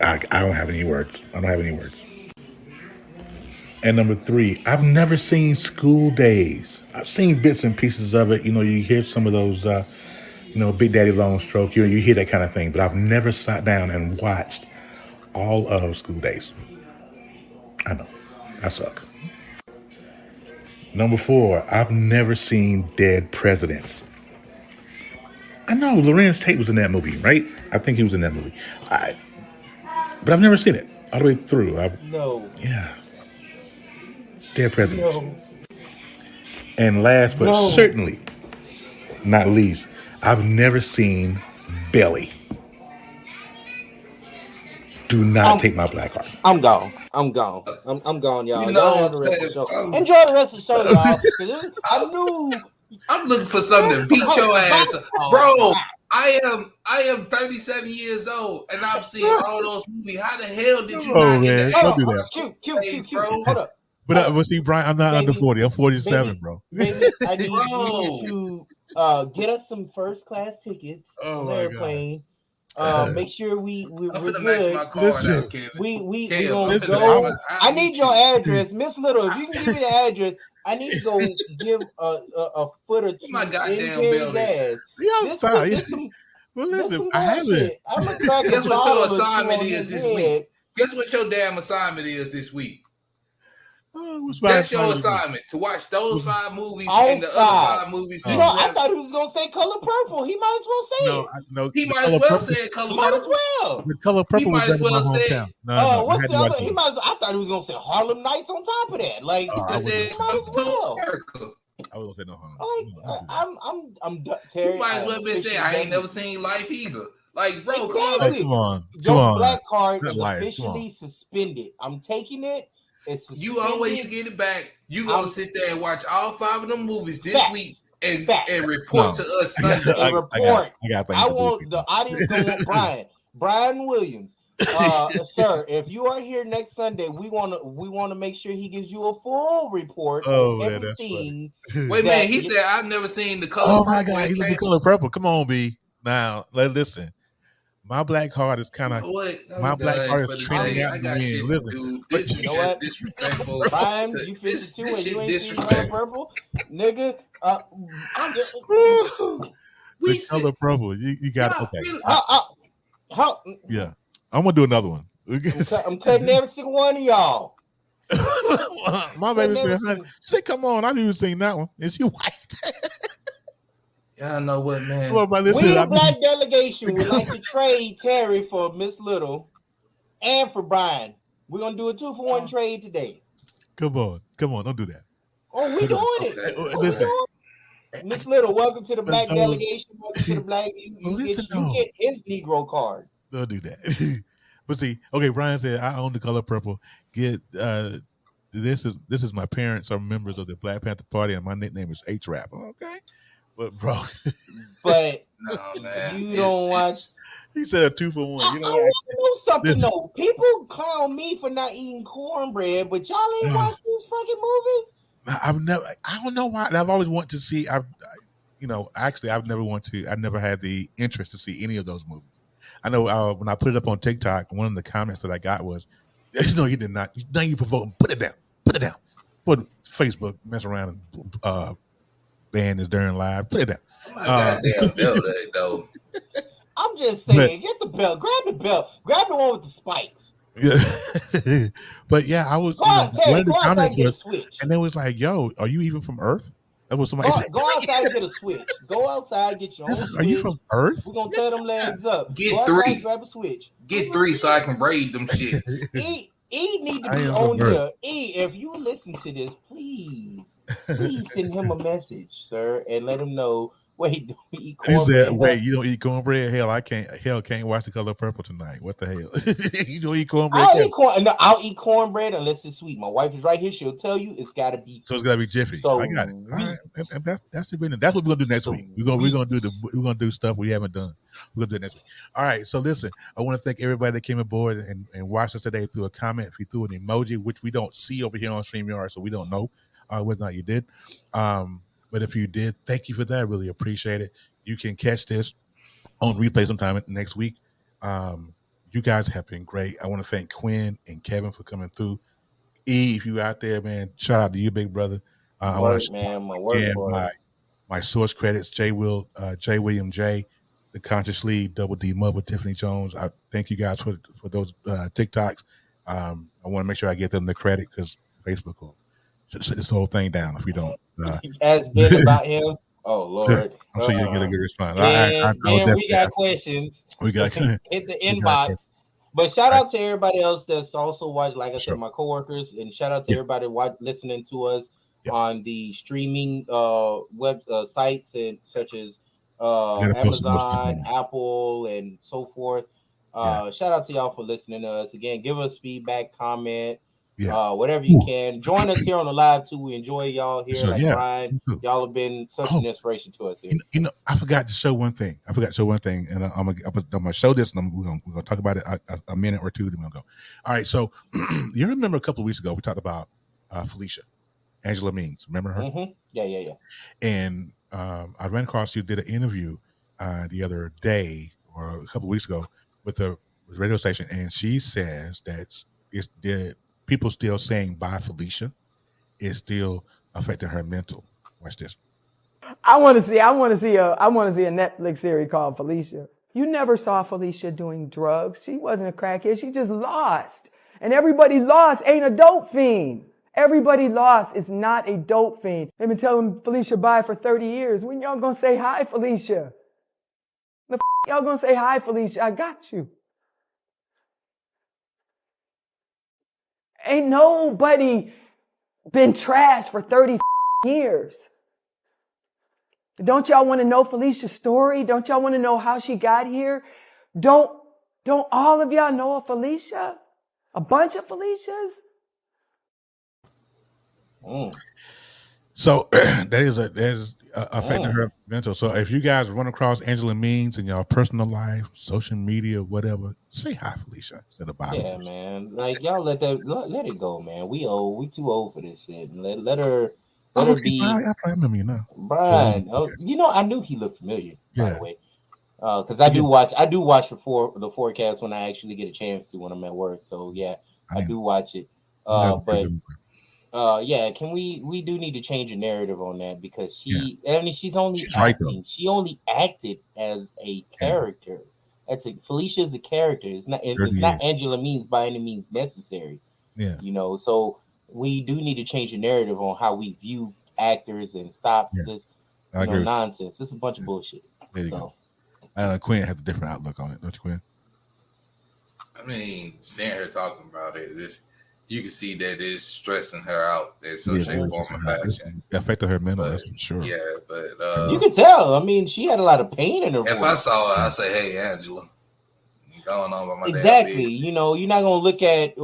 [SPEAKER 5] I don't have any words. And number 3, I've never seen School Days. I've seen bits and pieces of it. You know, you hear some of those, Big Daddy Long Stroke. You hear that kind of thing. But I've never sat down and watched all of School Days. I know. I suck. Number 4, I've never seen Dead Presidents. I know Lorenz Tate was in that movie, right? I think he was in that movie. But I've never seen it all the way through.
[SPEAKER 1] No.
[SPEAKER 5] Yeah. Dead Presidents. No. And last but certainly not least, I've never seen Belly. Do not take my black card.
[SPEAKER 1] I'm gone. I'm gone, y'all. Y'all have the rest of the show. Enjoy the rest of the show, y'all. I'm looking for something to beat your ass, bro.
[SPEAKER 3] I am 37 years old, and I've seen all those movies. How the hell did you not in the
[SPEAKER 5] Don't do that.
[SPEAKER 1] Cute. Hold up.
[SPEAKER 5] But see, Brian, I'm not under 40. I'm 47, bro.
[SPEAKER 1] Baby, I need you to get us some first class tickets on the airplane. Make sure we're
[SPEAKER 3] gonna
[SPEAKER 1] good.
[SPEAKER 3] match my card out, Kevin.
[SPEAKER 1] We
[SPEAKER 3] Kevin,
[SPEAKER 1] gonna go. I need your address, Miss Little. If you can give me the address, I need to go give a foot or two in Terry's ass.
[SPEAKER 3] Well,
[SPEAKER 5] listen, I haven't.
[SPEAKER 1] I'm gonna crack
[SPEAKER 3] Guess
[SPEAKER 1] a
[SPEAKER 3] what
[SPEAKER 1] bottle
[SPEAKER 3] your
[SPEAKER 1] or two
[SPEAKER 3] assignment
[SPEAKER 1] on
[SPEAKER 3] is
[SPEAKER 1] his
[SPEAKER 3] this
[SPEAKER 1] head.
[SPEAKER 3] week? Guess what your damn assignment is this week?
[SPEAKER 5] What's
[SPEAKER 3] That's your assignment, to watch those 5 movies
[SPEAKER 1] All
[SPEAKER 3] and the
[SPEAKER 1] 5.
[SPEAKER 3] other 5 movies.
[SPEAKER 1] You know, I thought he was gonna say Color Purple. He might as well say it.
[SPEAKER 5] No,
[SPEAKER 3] he might as well say Color Purple.
[SPEAKER 1] Might as well.
[SPEAKER 5] The Color Purple was better in my hometown. No,
[SPEAKER 1] what's the other? He might as well, I thought he was gonna say Harlem Nights on top of that. Like, he might as well.
[SPEAKER 5] I was gonna say no Harlem.
[SPEAKER 1] I'm Terry.
[SPEAKER 3] You might as well been saying I ain't never seen Life either. Like, bro,
[SPEAKER 1] exactly.
[SPEAKER 5] Come on.
[SPEAKER 1] Your black card is officially suspended. I'm taking it. It's suspended.
[SPEAKER 3] You always you get it back. You gonna sit there and watch all 5 of them movies this week and report to us Sunday.
[SPEAKER 1] And report.
[SPEAKER 5] I
[SPEAKER 1] want the audience to want Brian Williams. Sir, if you are here next Sunday, we want to make sure he gives you a full report on everything.
[SPEAKER 3] Wait a minute, he said I've never seen The Color
[SPEAKER 5] Purple.
[SPEAKER 3] Purple.
[SPEAKER 5] Oh my God, he looked The Color Purple. Come on, B. Now, listen. My black heart is kind of black heart is training out.
[SPEAKER 3] I got shit,
[SPEAKER 5] listen,
[SPEAKER 3] dude. This
[SPEAKER 1] you know what?
[SPEAKER 3] Disrespectful.
[SPEAKER 1] Brian, you 52 and you ain't seen Color Purple, nigga.
[SPEAKER 5] The Color Purple. You got it. Okay. Yeah, I'm gonna do another one.
[SPEAKER 1] I'm cutting every single one of y'all.
[SPEAKER 5] My baby said, "Come on, I've even seen that one. Is she white?"
[SPEAKER 3] Y'all know what, man?
[SPEAKER 5] Come on, bro, listen,
[SPEAKER 1] We, the black delegation, would like to trade Terry for Miss Little and for Brian. We're gonna do a 2-for-1 trade today.
[SPEAKER 5] Come on, don't do that.
[SPEAKER 1] Oh, we doing it. Listen, Miss Little, welcome to the black delegation. Welcome to the black. You get his Negro card.
[SPEAKER 5] Don't do that. But see, okay, Brian said I own The Color Purple. Get this is my parents are members of the Black Panther Party, and my nickname is H-Rap. Okay. But bro,
[SPEAKER 3] no, man.
[SPEAKER 1] You don't watch.
[SPEAKER 5] He said a 2-for-1. You know
[SPEAKER 1] I want to know something though. People clown me for not eating cornbread, but y'all ain't watched these fucking movies.
[SPEAKER 5] I don't know why. I've always wanted to see. I've never had the interest to see any of those movies. I know when I put it up on TikTok, one of the comments that I got was, "No, you did not. Now you provoke. Put it down. Put Facebook mess around and." Ban is during live. Play that.
[SPEAKER 3] Goddamn belt, though.
[SPEAKER 1] I'm just saying, get the belt. Grab the belt. Grab the one with the spikes.
[SPEAKER 5] Yeah. But yeah, I was. One of the comments was, and they was like, "Yo, are you even from Earth?" That was somebody.
[SPEAKER 1] Go outside and get a switch. Go outside, get your own switch.
[SPEAKER 5] Are you from Earth?
[SPEAKER 1] We're gonna tear them legs up.
[SPEAKER 3] Get 3.
[SPEAKER 1] Grab a switch.
[SPEAKER 3] Get 3 so I can braid them shits.
[SPEAKER 1] E need to be on here. E, if you listen to this, please send him a message, sir, and let him know. Wait, don't eat cornbread.
[SPEAKER 5] He said, "Wait, you don't eat cornbread? Hell, I can't. Hell, can't watch The Color Purple tonight. What the hell? You don't eat cornbread?
[SPEAKER 1] I'll eat cornbread unless it's sweet. My wife is right here. She'll tell you it's got to be.
[SPEAKER 5] So it's got to be jiffy. So I got it. All right. That's what we're gonna do next week. We're gonna do stuff we haven't done. We're gonna do it next week. All right. So listen, I want to thank everybody that came aboard and watched us today through a comment. If you threw an emoji, which we don't see over here on StreamYard, so we don't know whether or not you did. But if you did, thank you for that. I really appreciate it. You can catch this on replay sometime next week. You guys have been great. I want to thank Quinn and Kevin for coming through. E, if you out there, man, shout out to you, big brother. I want to my source credits, J. William J, the Conscious Lead, Double D Mother, Tiffany Jones. I thank you guys for those TikToks. I want to make sure I get them the credit because Facebook will shut this whole thing down if we don't.
[SPEAKER 1] Has been about him. Oh Lord!
[SPEAKER 5] I'm sure you'll get a good response.
[SPEAKER 1] We got questions.
[SPEAKER 5] We got
[SPEAKER 1] hit the inbox. But shout out to everybody else that's also watching. Like I said, my coworkers, and shout out to everybody listening to us on the streaming web sites and such as Amazon, Apple, and so forth. Shout out to y'all for listening to us. Again, give us feedback, comment. Whatever you can. Join us here on the live too. We enjoy y'all here.
[SPEAKER 5] So,
[SPEAKER 1] like Brian, y'all have been such an inspiration to us here.
[SPEAKER 5] I forgot to show one thing. And I'm gonna show this, and we're gonna talk about it a minute or two. Then we'll go. All right. So, you remember a couple of weeks ago we talked about Felicia, Angela Means. Remember her?
[SPEAKER 1] Mm-hmm. Yeah.
[SPEAKER 5] And I ran across you, did an interview the other day or a couple of weeks ago with the radio station, and she says that it's people still saying "bye, Felicia" is still affecting her mental. Watch this.
[SPEAKER 4] I want to see a Netflix series called Felicia. You never saw Felicia doing drugs. She wasn't a crackhead. She just lost. And everybody lost ain't a dope fiend. Everybody lost is not a dope fiend. They've been telling Felicia bye for 30 years. When y'all gonna say hi, Felicia? Y'all gonna say hi, Felicia? I got you. Ain't nobody been trashed for 30 years. Don't y'all want to know Felicia's story? Don't y'all want to know how she got here? Don't all of y'all know a Felicia? A bunch of Felicias?
[SPEAKER 5] So that is affecting her mental. So if you guys run across Angela Means in your personal life, social media, whatever, say hi, Felicia, instead of bye.
[SPEAKER 1] Yeah, man. Like y'all let it go, man. We too old for this shit. Let her be.
[SPEAKER 5] I remember you now,
[SPEAKER 1] Brian. I knew he looked familiar. By the way, because I do watch the forecast when I actually get a chance to when I'm at work. So yeah, I do watch it. But we do need to change the narrative on that because she's only acting.
[SPEAKER 5] Right,
[SPEAKER 1] she only acted as a character. Felicia's a character. It's not Angela Means by any means necessary.
[SPEAKER 5] Yeah.
[SPEAKER 1] So we do need to change the narrative on how we view actors and stop this nonsense. This is a bunch of bullshit.
[SPEAKER 5] There you go. Quinn has a different outlook on it, don't you, Quinn?
[SPEAKER 3] I mean, seeing her talking about it, you can see that it's stressing her out. There's some shape, form, or fashion.
[SPEAKER 5] Affected her mental, that's for sure.
[SPEAKER 3] Yeah, but
[SPEAKER 1] you can tell. I mean, she had a lot of pain in her voice.
[SPEAKER 3] If I saw her, I'd say, "Hey, Angela, what's going on with my
[SPEAKER 1] exactly." You're not gonna look at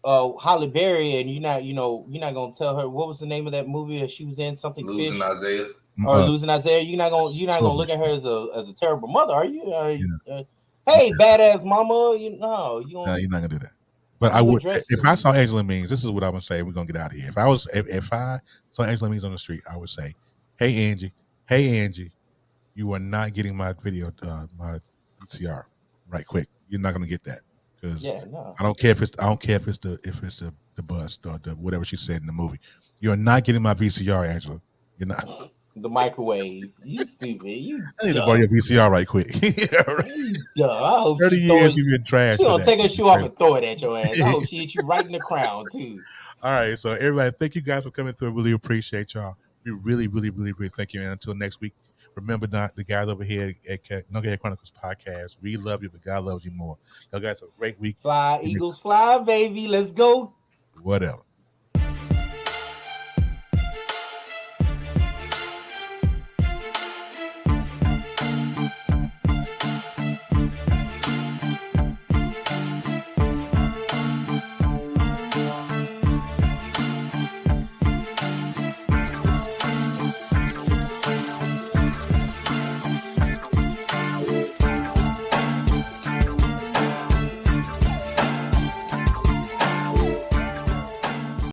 [SPEAKER 1] Halle Berry and you're not gonna tell her what was the name of that movie that she was in, something
[SPEAKER 3] Losing
[SPEAKER 1] Fish
[SPEAKER 3] Isaiah
[SPEAKER 1] or Losing Isaiah. You're not gonna look at her as a terrible mother, are you? Hey, badass mama, you're not
[SPEAKER 5] gonna do that. But I would, if I saw Angela Means, this is what I would say. We're gonna get out of here. If I saw Angela Means on the street, I would say, "Hey Angie, you are not getting my video, my VCR, right quick. You're not gonna get that because I don't care if it's the bus or the whatever she said in the movie. You're not getting my VCR, Angela. You're not."
[SPEAKER 1] The microwave. You stupid. You
[SPEAKER 5] I need to borrow your VCR right quick.
[SPEAKER 1] Duh. I hope
[SPEAKER 5] 30 years you've been trash.
[SPEAKER 1] She gonna take her shoe off and throw it at your ass. I hope she hit you right in the crown too.
[SPEAKER 5] All right, so everybody, thank you guys for coming through. Really appreciate y'all. We really, really, really, really thank you. And until next week, remember not the guys over here at Knucklehead Chronicles podcast. We love you, but God loves you more. Y'all guys have a great week.
[SPEAKER 1] Fly, Eagles, fly, baby. Let's go.
[SPEAKER 5] Whatever.